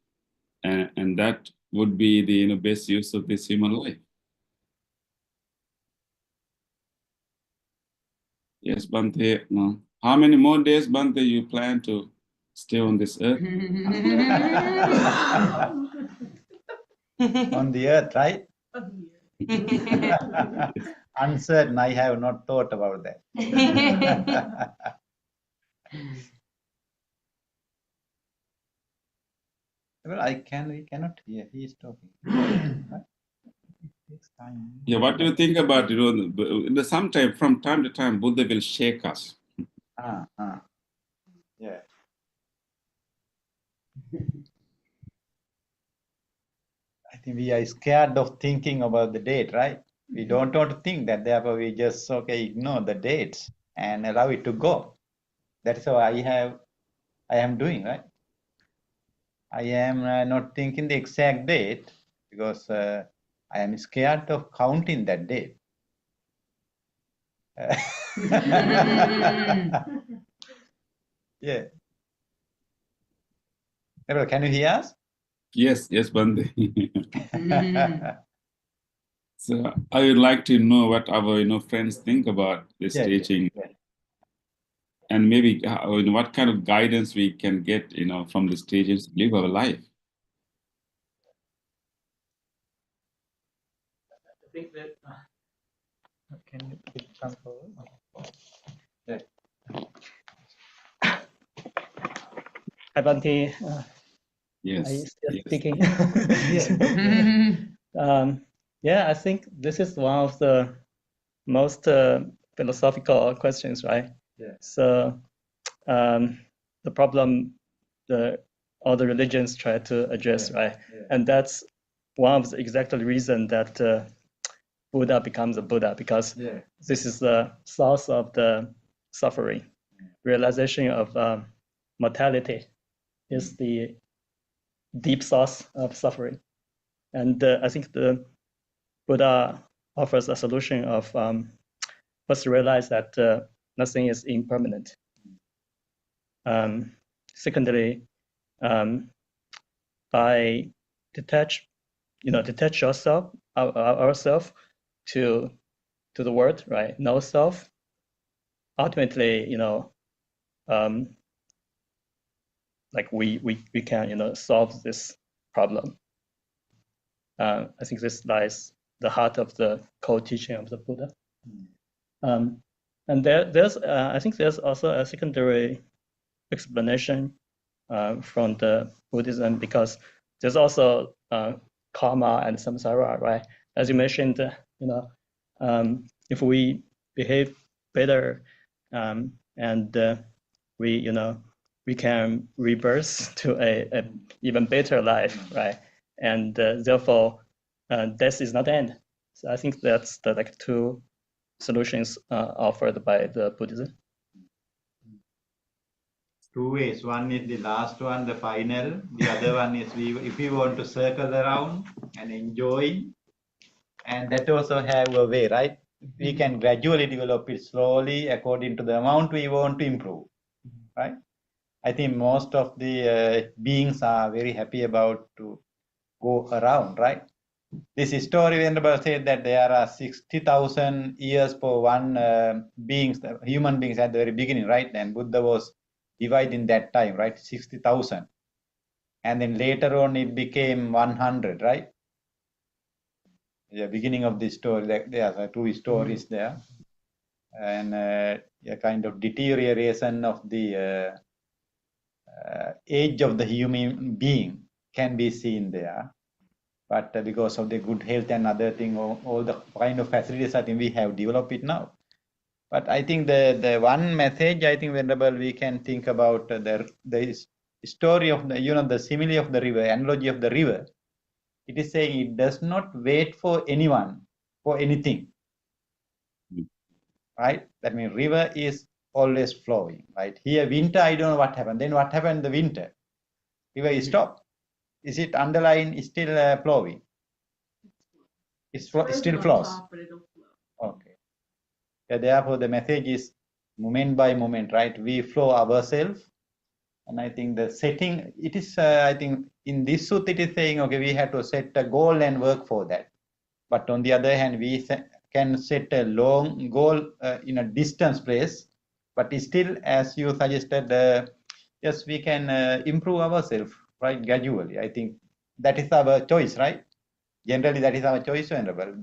and that would be the best use of this human life. Yes, Bhante. No. How many more days, Bhante, you plan to stay on this earth? On the earth, right? Uncertain, I have not thought about that. Well, we cannot hear. He is talking. Right? It takes time. Yeah, what do you think about, sometime, from time to time, Buddha will shake us. Yeah. I think we are scared of thinking about the date, right? We don't want to think that, therefore we just ignore the dates and allow it to go. That's how I am doing, right? I am not thinking the exact date because I am scared of counting that date. Yeah. Can you hear us? Yes, Bande. So I would like to know what our friends think about this teaching, and maybe what kind of guidance we can get from these teachings to live our life. I think that can you pick some forward? Hi, Bante. Yes. Are you still Yes. speaking? Yeah, I think this is one of the most philosophical questions, right? Yeah. So the problem all the religions try to address, right? Yeah. And that's one of the exact reason that Buddha becomes a Buddha, because this is the source of the suffering. Realization of mortality is the deep source of suffering. And I think the Buddha offers a solution of first realize that nothing is impermanent. Secondly, by detach yourself, ourself to the world, right? No self. Ultimately, like we can solve this problem. I think this lies the heart of the core teaching of the Buddha. And there's I think there's also a secondary explanation from the Buddhism, because there's also karma and samsara, right? As you mentioned, if we behave better and we can rebirth to a even better life, right? And therefore, death is not the end. So I think that's the two solutions offered by the Buddhism. Two ways. One is the last one, the final. The other one is if we want to circle around and enjoy, and that also have a way, right? We can gradually develop it slowly according to the amount we want to improve, right? I think most of the beings are very happy about to go around, right? This story, Venerable said that there are 60,000 years for one human beings at the very beginning, right? And Buddha was dividing that time, right? 60,000. And then later on it became 100, right? The beginning of this story, there are two stories there. And a kind of deterioration of the age of the human being can be seen there. But because of the good health and other thing, all the kind of facilities, I think we have developed it now. But I think the one message, I think, Venerable, we can think about the story of the simile of the river, analogy of the river. It is saying it does not wait for anyone, for anything. Right? That means river is always flowing, right? Here, winter, I don't know what happened. Then what happened in the winter? River is stopped. Is it underlying, still flowing? It still flows. Okay. Yeah, therefore, the message is moment by moment, right? We flow ourselves. And I think the setting, it is, I think, in this sutta, it is saying, okay, we have to set a goal and work for that. But on the other hand, we can set a long goal in a distance place, but still, as you suggested, yes, we can improve ourselves, right, gradually. I think that is our choice, right? Generally, that is our choice, Venerable.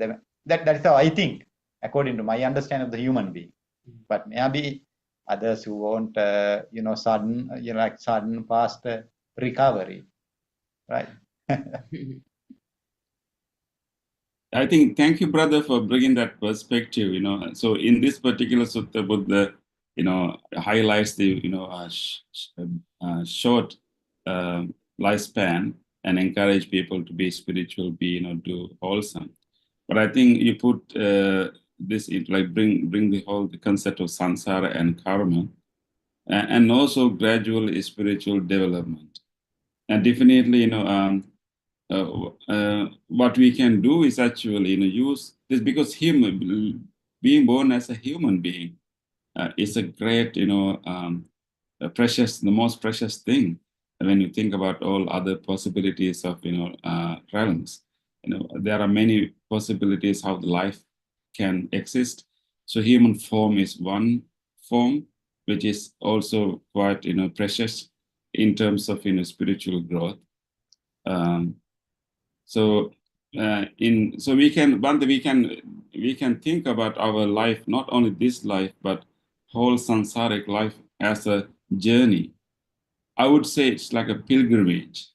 That is how I think, according to my understanding of the human being. But maybe others who want, sudden, like sudden, fast recovery, right? I think, thank you, brother, for bringing that perspective. So in this particular sutta, Buddha, highlights the, short lifespan and encourage people to be spiritual, do wholesome. But I think you put this in, like, bring the concept of samsara and karma, and also gradual spiritual development. And definitely, what we can do is actually, use this, because being born as a human being is a great, the most precious thing when you think about all other possibilities of, realms. There are many possibilities how the life can exist. So human form is one form, which is also quite, precious in terms of, spiritual growth. So we can think about our life, not only this life, but whole samsaric life as a journey. I would say it's like a pilgrimage.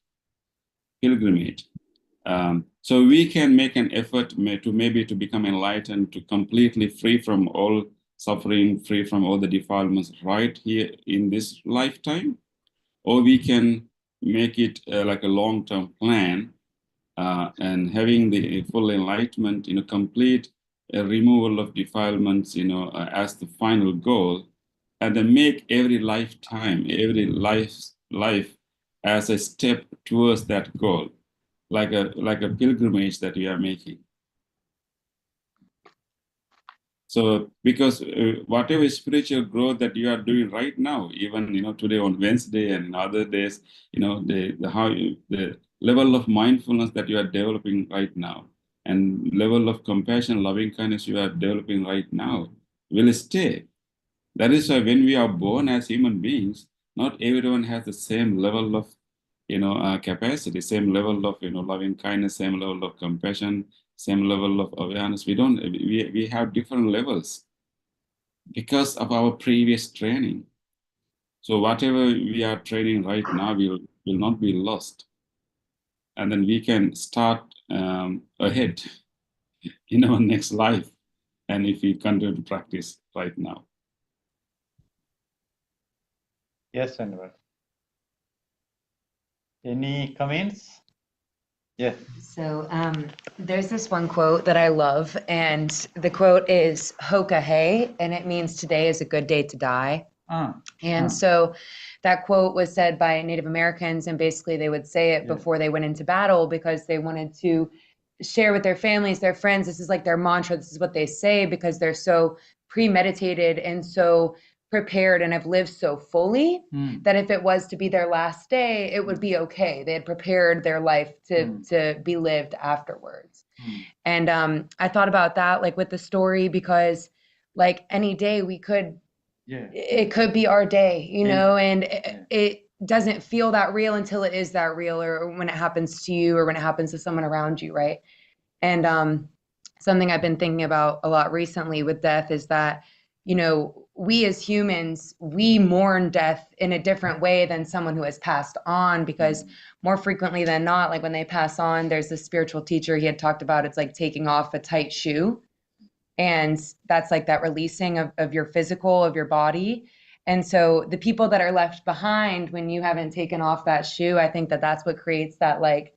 So we can make an effort to become enlightened, to completely free from all suffering, free from all the defilements right here in this lifetime, or we can make it like a long-term plan, and having the full enlightenment, complete removal of defilements, as the final goal, and then make every lifetime, every life as a step towards that goal, like a pilgrimage that we are making. So, because whatever spiritual growth that you are doing right now, even today on Wednesday and other days, the level of mindfulness that you are developing right now, and level of compassion, loving kindness you are developing right now, will stay. That is why when we are born as human beings, not everyone has the same level of capacity, same level of loving kindness, same level of compassion, same level of awareness. We have different levels because of our previous training. So whatever we are training right now will not be lost. And then we can start ahead in our next life, and if we continue to practice right now. Yes, Venerable. Any comments? Yes. So there's this one quote that I love, and the quote is Hoka Hey, and it means today is a good day to die. So that quote was said by Native Americans, and basically they would say it before they went into battle because they wanted to share with their families, their friends. This is like their mantra. This is what they say because they're so premeditated and so prepared and have lived so fully that if it was to be their last day, it would be okay. They had prepared their life to be lived afterwards. And I thought about that, like with the story, because like any day we could, it could be our day, and it doesn't feel that real until it is that real, or when it happens to you, or when it happens to someone around you, right? And something I've been thinking about a lot recently with death is that, we as humans, we mourn death in a different way than someone who has passed on, because more frequently than not, like when they pass on, there's this spiritual teacher, he had talked about, it's like taking off a tight shoe. And that's like that releasing of your physical, of your body. And so the people that are left behind when you haven't taken off that shoe, I think that that's what creates that like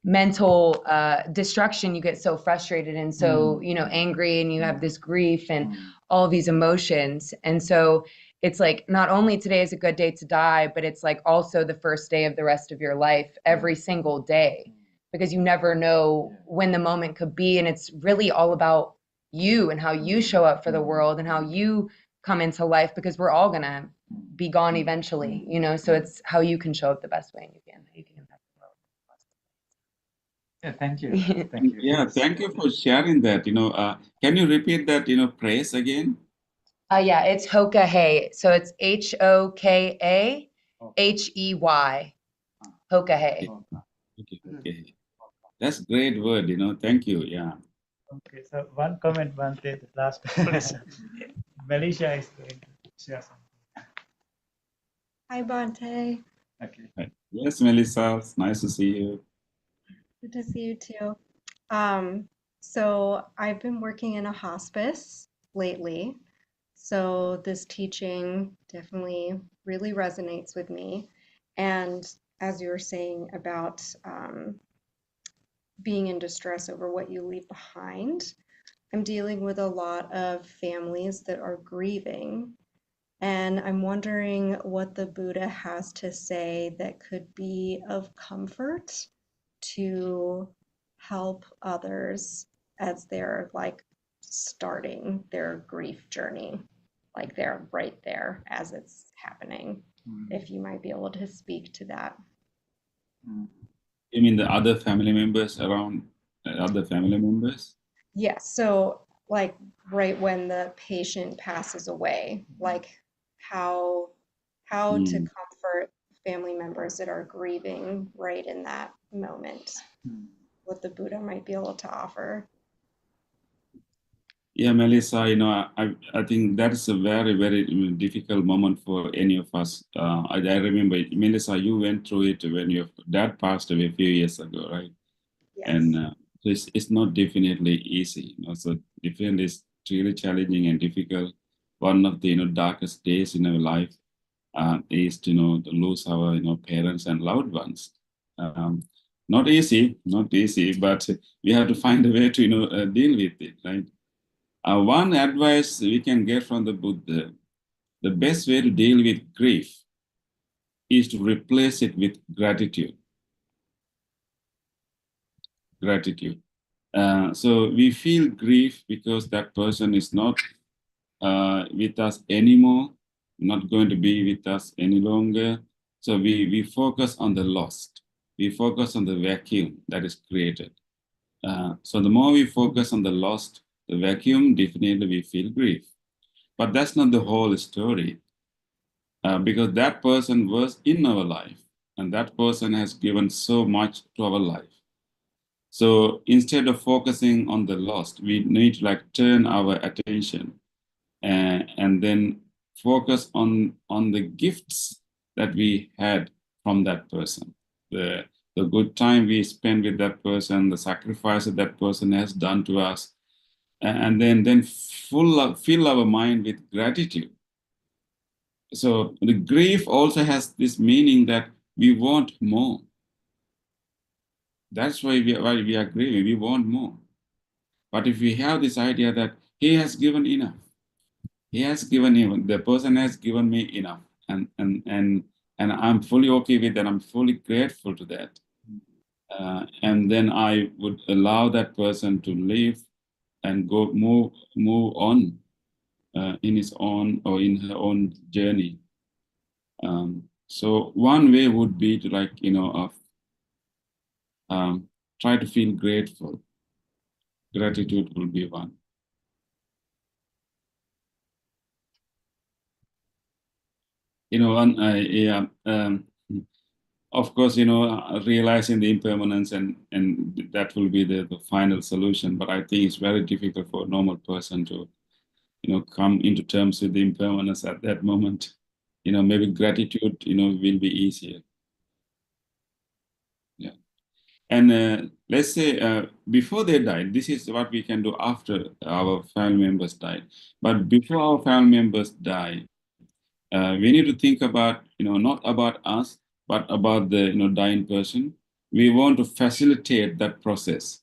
mental destruction. You get so frustrated and so, angry, and you have this grief and all these emotions. And so it's like, not only today is a good day to die, but it's like also the first day of the rest of your life every single day, because you never know when the moment could be. And it's really all about you and how you show up for the world and how you come into life, because we're all gonna be gone eventually, so it's how you can show up the best way you can impact the world. Yeah, thank you. Thank you. Yeah, thank you for sharing that. Can you repeat that, praise again? Yeah, it's Hoka Hey. So it's HOKA, H-E-Y. Hokahe. Okay. That's a great word, Thank you. Yeah. Okay, so one comment, Bante, the last please. Melisha is going to share something. Hi, Bante. Okay. Right. Yes, Melissa, it's nice to see you. Good to see you too. So I've been working in a hospice lately. So this teaching definitely really resonates with me. And as you were saying about being in distress over what you leave behind, I'm dealing with a lot of families that are grieving. And I'm wondering what the Buddha has to say that could be of comfort to help others as they're like starting their grief journey, like they're right there as it's happening. If you might be able to speak to that. You mean the other family members around, other family members? Yes. So like right when the patient passes away, like how to comfort family members that are grieving right in that moment, what the Buddha might be able to offer. Yeah, Melissa, I think that is a very, very difficult moment for any of us. I remember, Melissa, you went through it when your dad passed away a few years ago, right? Yes. And so it's not definitely easy. So definitely it's really challenging and difficult. One of the darkest days in our life is to lose our parents and loved ones. Not easy, but we have to find a way to deal with it, right? One advice we can get from the Buddha: the best way to deal with grief is to replace it with gratitude. Gratitude. So we feel grief because that person is not with us anymore, not going to be with us any longer. So we focus on the lost. We focus on the vacuum that is created. So the more we focus on the lost, the vacuum, definitely we feel grief. But that's not the whole story, because that person was in our life, and that person has given so much to our life. So instead of focusing on the lost, we need to turn our attention and then focus on the gifts that we had from that person, the good time we spent with that person, the sacrifice that person has done to us, and then fill our mind with gratitude. So the grief also has this meaning that we want more. That's why we are grieving. We want more. But if we have this idea that he has given enough, he has given even, the person has given me enough, and I'm fully okay with that. I'm fully grateful to that. And then I would allow that person to live and go move on in his own or in her own journey. So one way would be to try to feel grateful. Gratitude will be one. Of course, realizing the impermanence and that will be the final solution. But I think it's very difficult for a normal person to, come into terms with the impermanence at that moment. Maybe gratitude, will be easier. Yeah. And let's say before they died, this is what we can do after our family members died. But before our family members die, we need to think about, not about us, but about the dying person. We want to facilitate that process.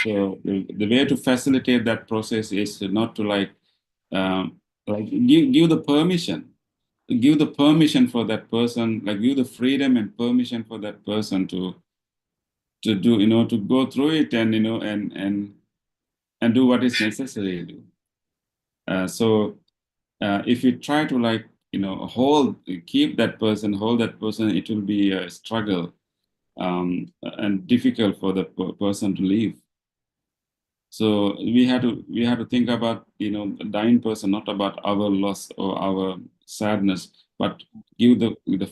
So the way to facilitate that process is not to give the permission. Give the permission for that person, give the freedom and permission for that person to do, to go through it and and do what is necessary to do. So if you try to keep that person, hold that person, it will be a struggle and difficult for the person to leave. So we have to think about, the dying person, not about our loss or our sadness, but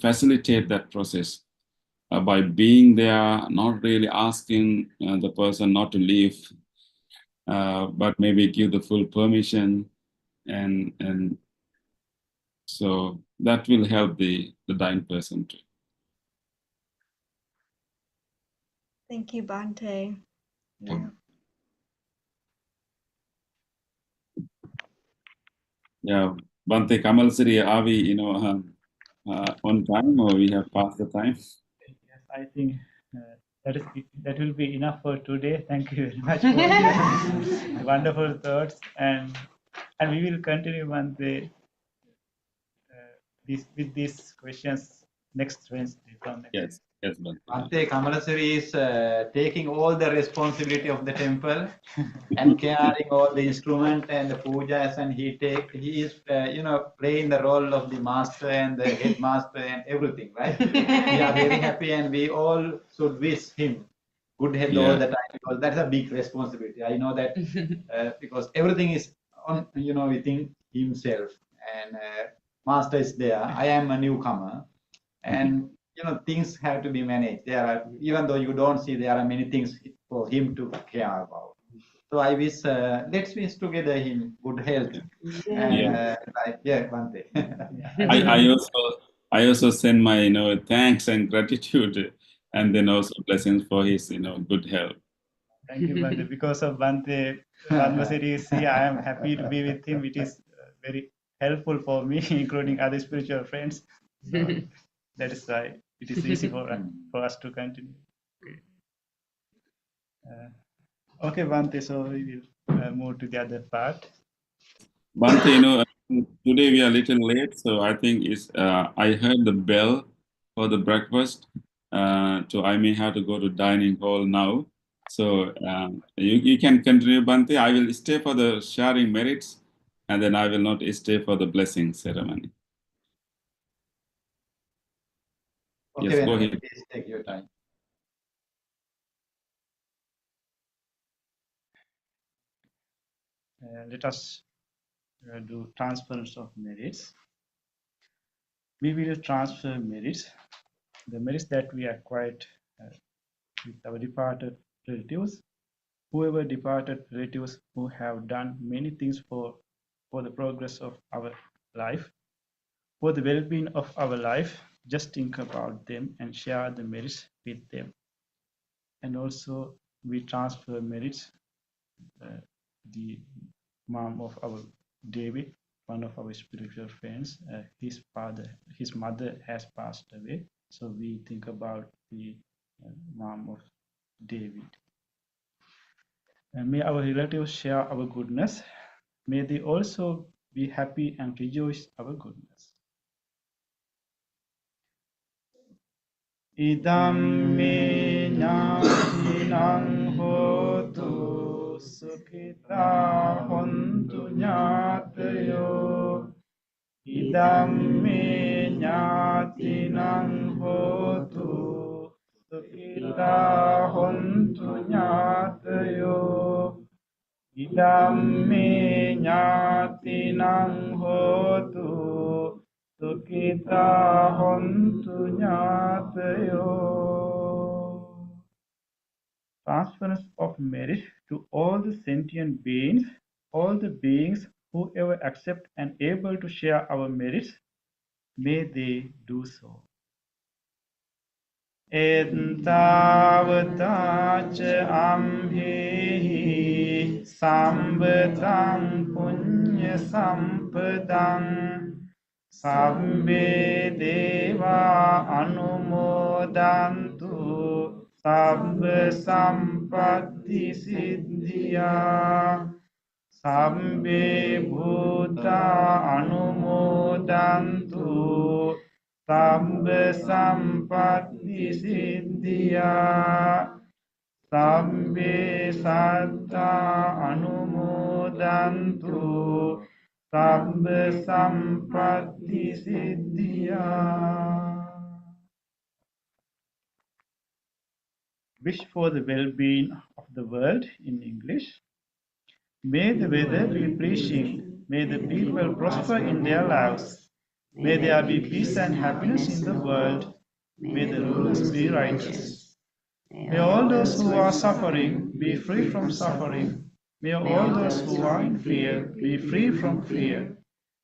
facilitate that process by being there, not really asking the person not to leave, but maybe give the full permission, and so that will help the dying person too. Thank you, Bante. Yeah, Bante Kamalsiri, are we, on time, or we have passed the time? Yes, I think that will be enough for today. Thank you very much for your wonderful thoughts, and we will continue Bante with these questions next Wednesday. Yes, Bante. Bante Kamalasari is taking all the responsibility of the temple and carrying all the instrument and the pujas, and he is playing the role of the master and the headmaster and everything, right? We are very happy, and we all should wish him good health all the time, because that's a big responsibility. I know that because everything is on within himself, and master is there. I am a newcomer, and things have to be managed. There are, even though you don't see, there are many things for him to care about. So I wish, let's wish together him good health. And Bante. I also send my thanks and gratitude, and then also blessings for his good health. Thank you, Bante. Because of Bante Padmasiri is here, I am happy to be with him. It is very helpful for me, including other spiritual friends. So that is why it is easy for us to continue. Okay, Bante, so we will move to the other part. Bante, today we are a little late, so I think I heard the bell for the breakfast, so I may have to go to dining hall now. So you can continue, Bante. I will stay for the sharing merits, and then I will not stay for the blessing ceremony. Okay, yes, go ahead. Please take your time. Let us do transference of merits. We will transfer merits, the merits that we acquired with our departed relatives, whoever departed relatives who have done many things for the progress of our life, for the well-being of our life. Just think about them and share the merits with them. And also we transfer merits, the mom of our David, one of our spiritual friends, his mother has passed away. So we think about the mom of David. And may our relatives share our goodness. May they also be happy and rejoice our goodness. Idam me ñātinang hotu sukhita hontu ñātayo. Idam me ñātinang hotu sukhita hontu ñātayo. Idam me ñātinang hotu Sukhita hontu ñātayo. Transference of merit to all the sentient beings, all the beings who ever accept and able to share our merits, may they do so. Etavataca amhehi sambadang punya sampadang Sabbe deva anumodantu sabba sampatti siddhya sabbe bhuta anumodantu sabba sampatti siddhya sabbe satta anumodantu Sabba sampatti siddhya. Wish for the well-being of the world in English. May the weather be pleasing. May the people prosper in their lives. May there be peace and happiness in the world. May the rulers be righteous. May all those who are suffering be free from suffering. May all those who are in fear be free from fear.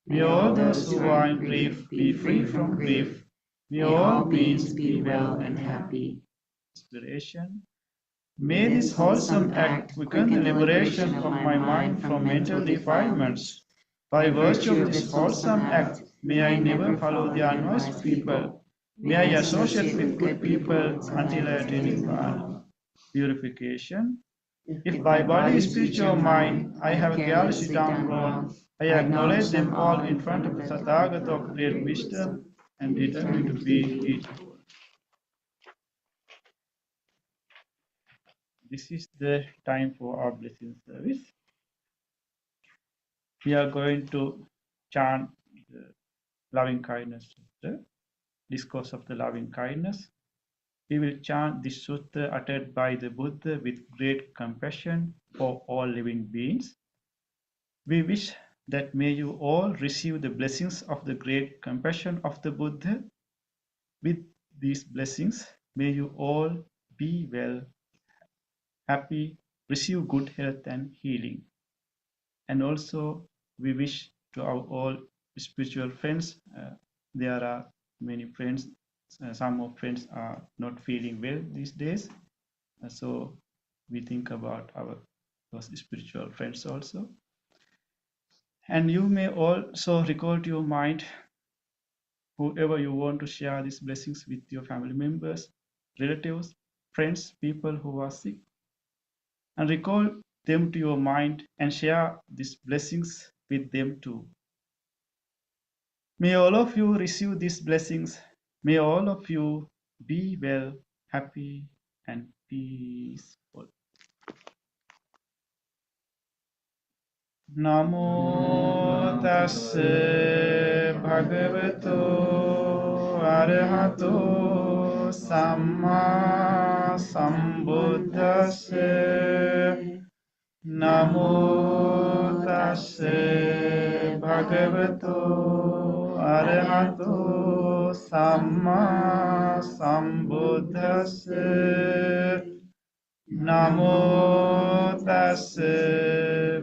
May all those who are in grief be free from grief. May all beings be well and happy. Inspiration. May this wholesome act quicken the liberation of my mind from mental defilements. By virtue of this wholesome act, may I never follow the unwise people. May I associate with good people until I attain Nibbana. Purification. If by body, speech, or mind I have carelessly done wrong, I acknowledge them all in front of the Tathagata of great wisdom and determine to be teachable. This is the time for our blessing service. We are going to chant the loving kindness sutta, discourse of the loving kindness. We will chant this sutta uttered by the Buddha with great compassion for all living beings. We wish that may you all receive the blessings of the great compassion of the Buddha. With these blessings, may you all be well, happy, receive good health and healing. And also, we wish to our all spiritual friends, there are many friends, some of friends are not feeling well these days. So we think about those spiritual friends also. And you may also recall to your mind whoever you want to share these blessings with, your family members, relatives, friends, people who are sick. And recall them to your mind and share these blessings with them too. May all of you receive these blessings. May all of you be well, happy, and peaceful. Namo tassa bhagavato arahato samma sambuddhassa. Namo tassa bhagavato arahato samma sambuddhassa. Namo tassa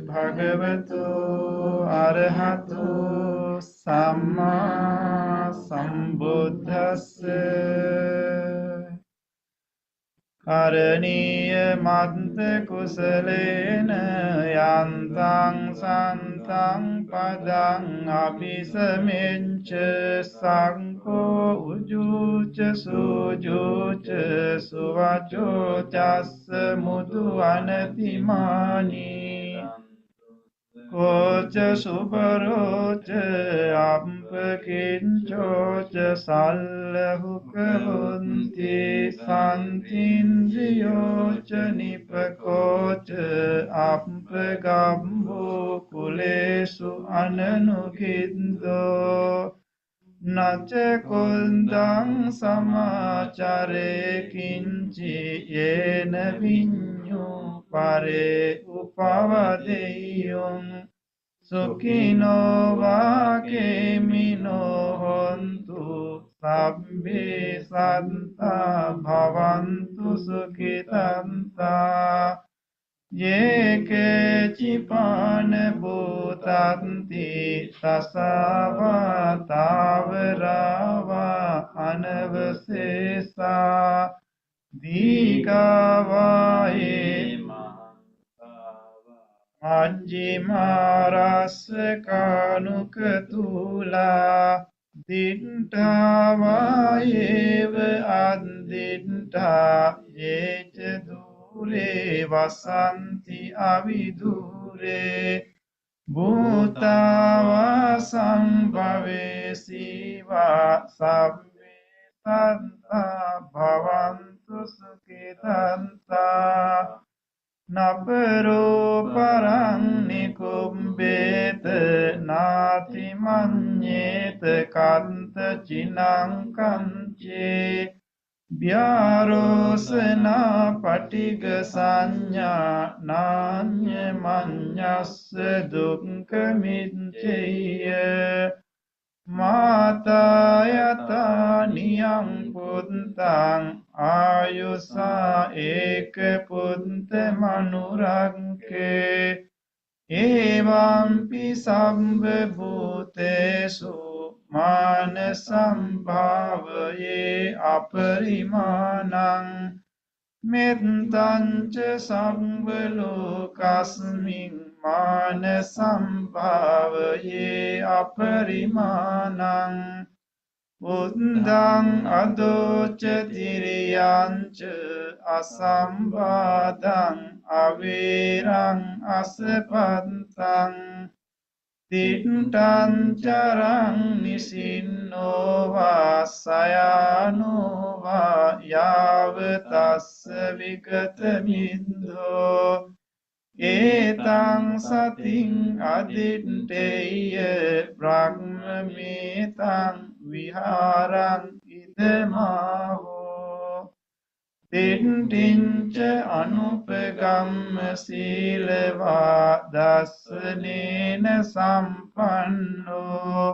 bhagavato arahato samma sambuddhassa. Karaniya matta kusalena yantang santang padang abhisamincha sankho ujucha sujucha suvacho jassa mudu anatimani kocha subarocha ampakinchocha sallahukavunti santindriyocha nipakocha ampagambo kulesu ananukindo nacha kundang samacare kinchi yena vinyu pare upavadeyum sukino vakemino hontu sabbe santa bhavantu sukhitanta Yeke chipane bhutanti sasava tavarava anavasesa digavaye Majjhima kanukatula dintavayev andinta yechedu Dure vasanti avidure bhutava sambhave siva sabbe santa bhavantu sukhitanta naparo parang nikumbete nati manyete kanta chinang kanche Vyarosena patiga sanya nanya manyas dukkha minchaya Mata yata niyang puntang ayusa eka punta manurangke evampi sambha bhutesu manasam bhavaye aparimanang Mettanca sambhalokasmin manasam bhavaye aparimanang Buddhang adoca tiriyanca asambadang averang asapantang Tiṭṭaṃ carang nisinno va sayano va yavatassa vigatamiddho etaṃ satiṃ adiṭṭeya brahmametaṃ viharaṃ idamaho තිට්ඨිංච අනුපගම්ම සීලවා දස්සනේන සම්පන්නෝ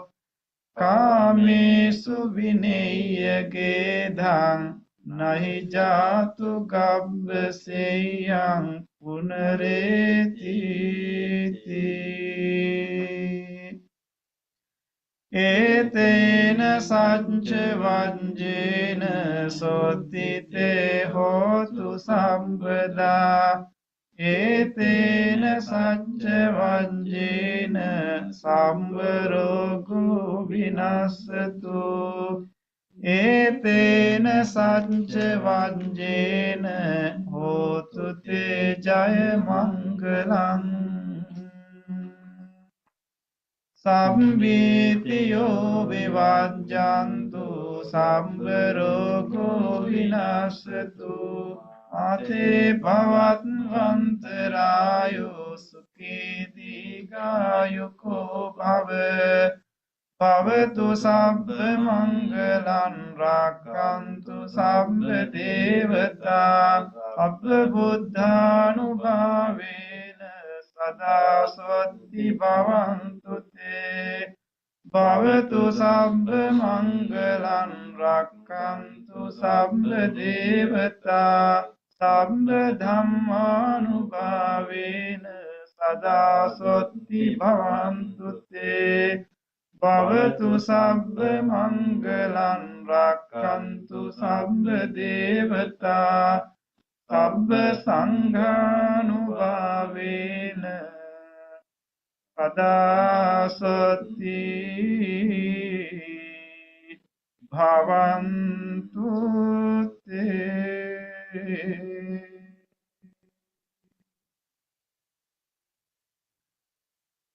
කාමේසු විනේයගේධං නහි ජාතු ගබ්බසෙයං පුනරේතිති Etena sanca vanjena sotite hotu sambada Etena sanca vanjena sambarogo vinasatu Etena sanca vanjena hotu te jaya mangalang Sambhitiyo vivajjantu sambharogo vinasatu ate bhavattvantarayo sukhi digayuko bhava Bhavatu sabba mangalan rakkantu sabba devata sabba buddhanubhavena sada swati bhavantu te Bhavatu sabba mangalan rakkantu sabba devata sabba dhammanubhavena sada swati bhavantu te Bhavatu sabba mangalan rakkantu sabba devata sabba sanghanubhavena padasati bhavantu te.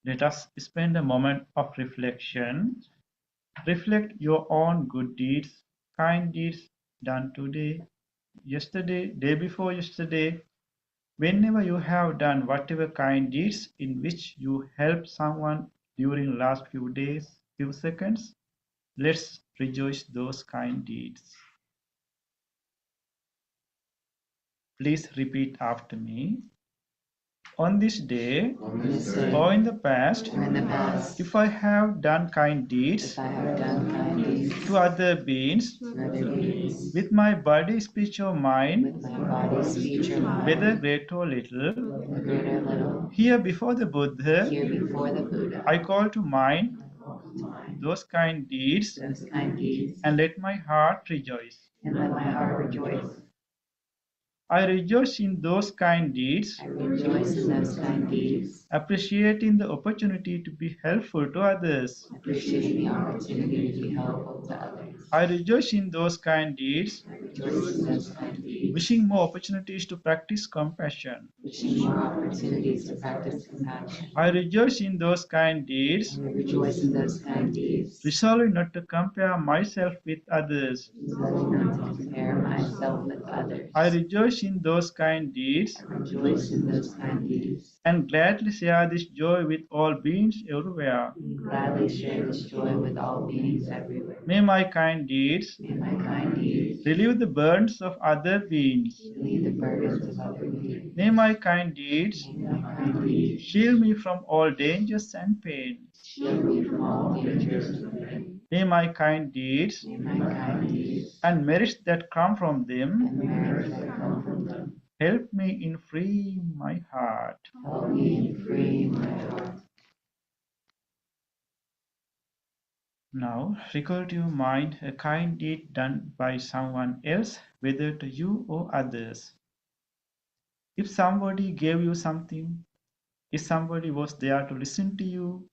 Let us spend a moment of reflection. Reflect your own good deeds, kind deeds done today, yesterday, day before yesterday. Whenever you have done whatever kind deeds in which you helped someone during last few days, few seconds, let's rejoice those kind deeds. Please repeat after me. On this day, or in the past, if I have done kind deeds to other beings, with my body, speech, or mind, whether great or little, here before the Buddha, I call to mind those kind deeds and let my heart rejoice. I rejoice in those kind deeds, appreciating the opportunity to be helpful to others. I rejoice in those kind deeds, wishing more opportunities to practice compassion. I rejoice in those kind deeds, resolving not to compare myself with others. I rejoice rejoice in those kind deeds Rejoice in those kind deeds. and gladly share this joy with all beings everywhere. Gladly share this joy with all beings everywhere. May my kind deeds May my kind deeds relieve the burdens of other beings. relieve the burdens of other beings. May my kind deeds May my kind deeds shield me from all dangers and pain. shield me from all dangers and pain. May my kind deeds May my kind deeds and merits that come from them and merits that come from them help me in freeing my heart. help me in freeing my heart. Now, recall to your mind a kind deed done by someone else, whether to you or others. If somebody gave you something, if somebody was there to listen to you,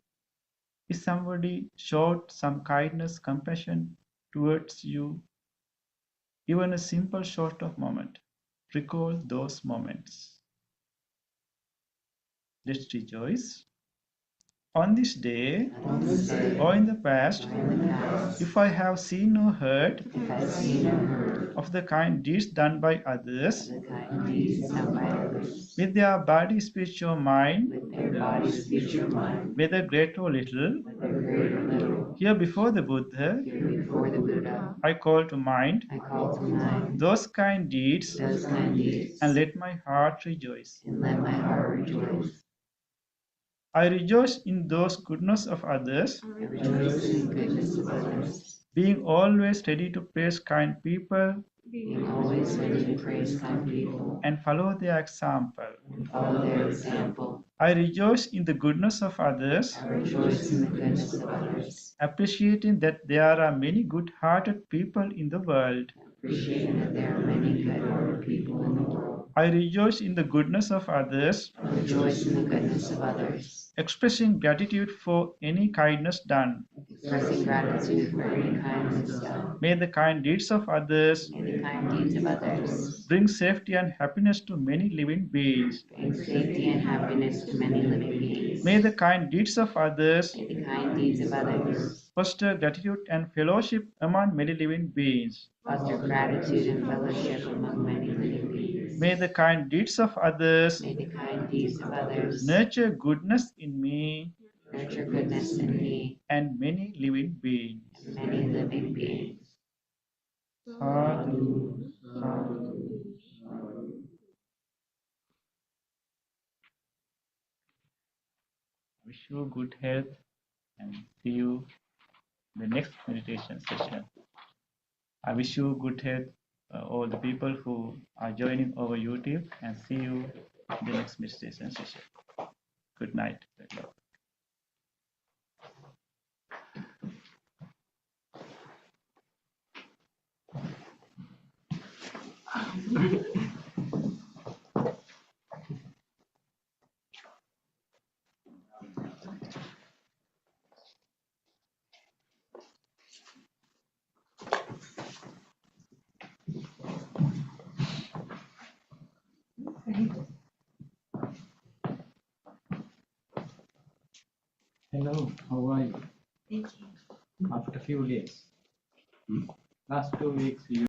if somebody showed some kindness, compassion towards you, even a simple short of moment, recall those moments. Let's rejoice. On this day On this day, or in the past, in the past, if I have seen or heard if I seen or heard of the kind deeds done by others, the kind deeds done by others, with their body, speech, or mind, with their body, speech, or mind, whether great or little, whether great or little, here before the Buddha, here before the Buddha, I call to mind I call to mind those kind deeds those kind deeds, and let my heart rejoice. and let my heart rejoice. I rejoice in those goodness of others, I rejoice in the goodness of others, being always ready to praise kind people being always ready to praise kind people and follow their example. and follow their example. I rejoice in the goodness of others, I rejoice in the goodness of others, appreciating that there are many good-hearted people in the world. appreciating that there are many good-hearted people in the world. I rejoice in the goodness of others, I rejoice in the goodness of others, expressing gratitude for any kindness done. expressing gratitude for any kindness done. May the kind deeds of others May the kind deeds of others bring safety and happiness to many living beings. bring safety and happiness to many living beings. May the kind deeds of others May the kind deeds of others foster gratitude and fellowship among many living beings. foster gratitude and fellowship among many living beings. May the kind deeds of others May the kind deeds of others nurture goodness in me nurture goodness in me and many living beings. and many living beings. Sadhu, sadhu, sadhu. Wish you good health and see you in the next meditation session. I wish you good health, all the people who are joining over YouTube, and see you in the next meditation session. Good night. Hello, how are you? Thank you. After a few days. Last 2 weeks you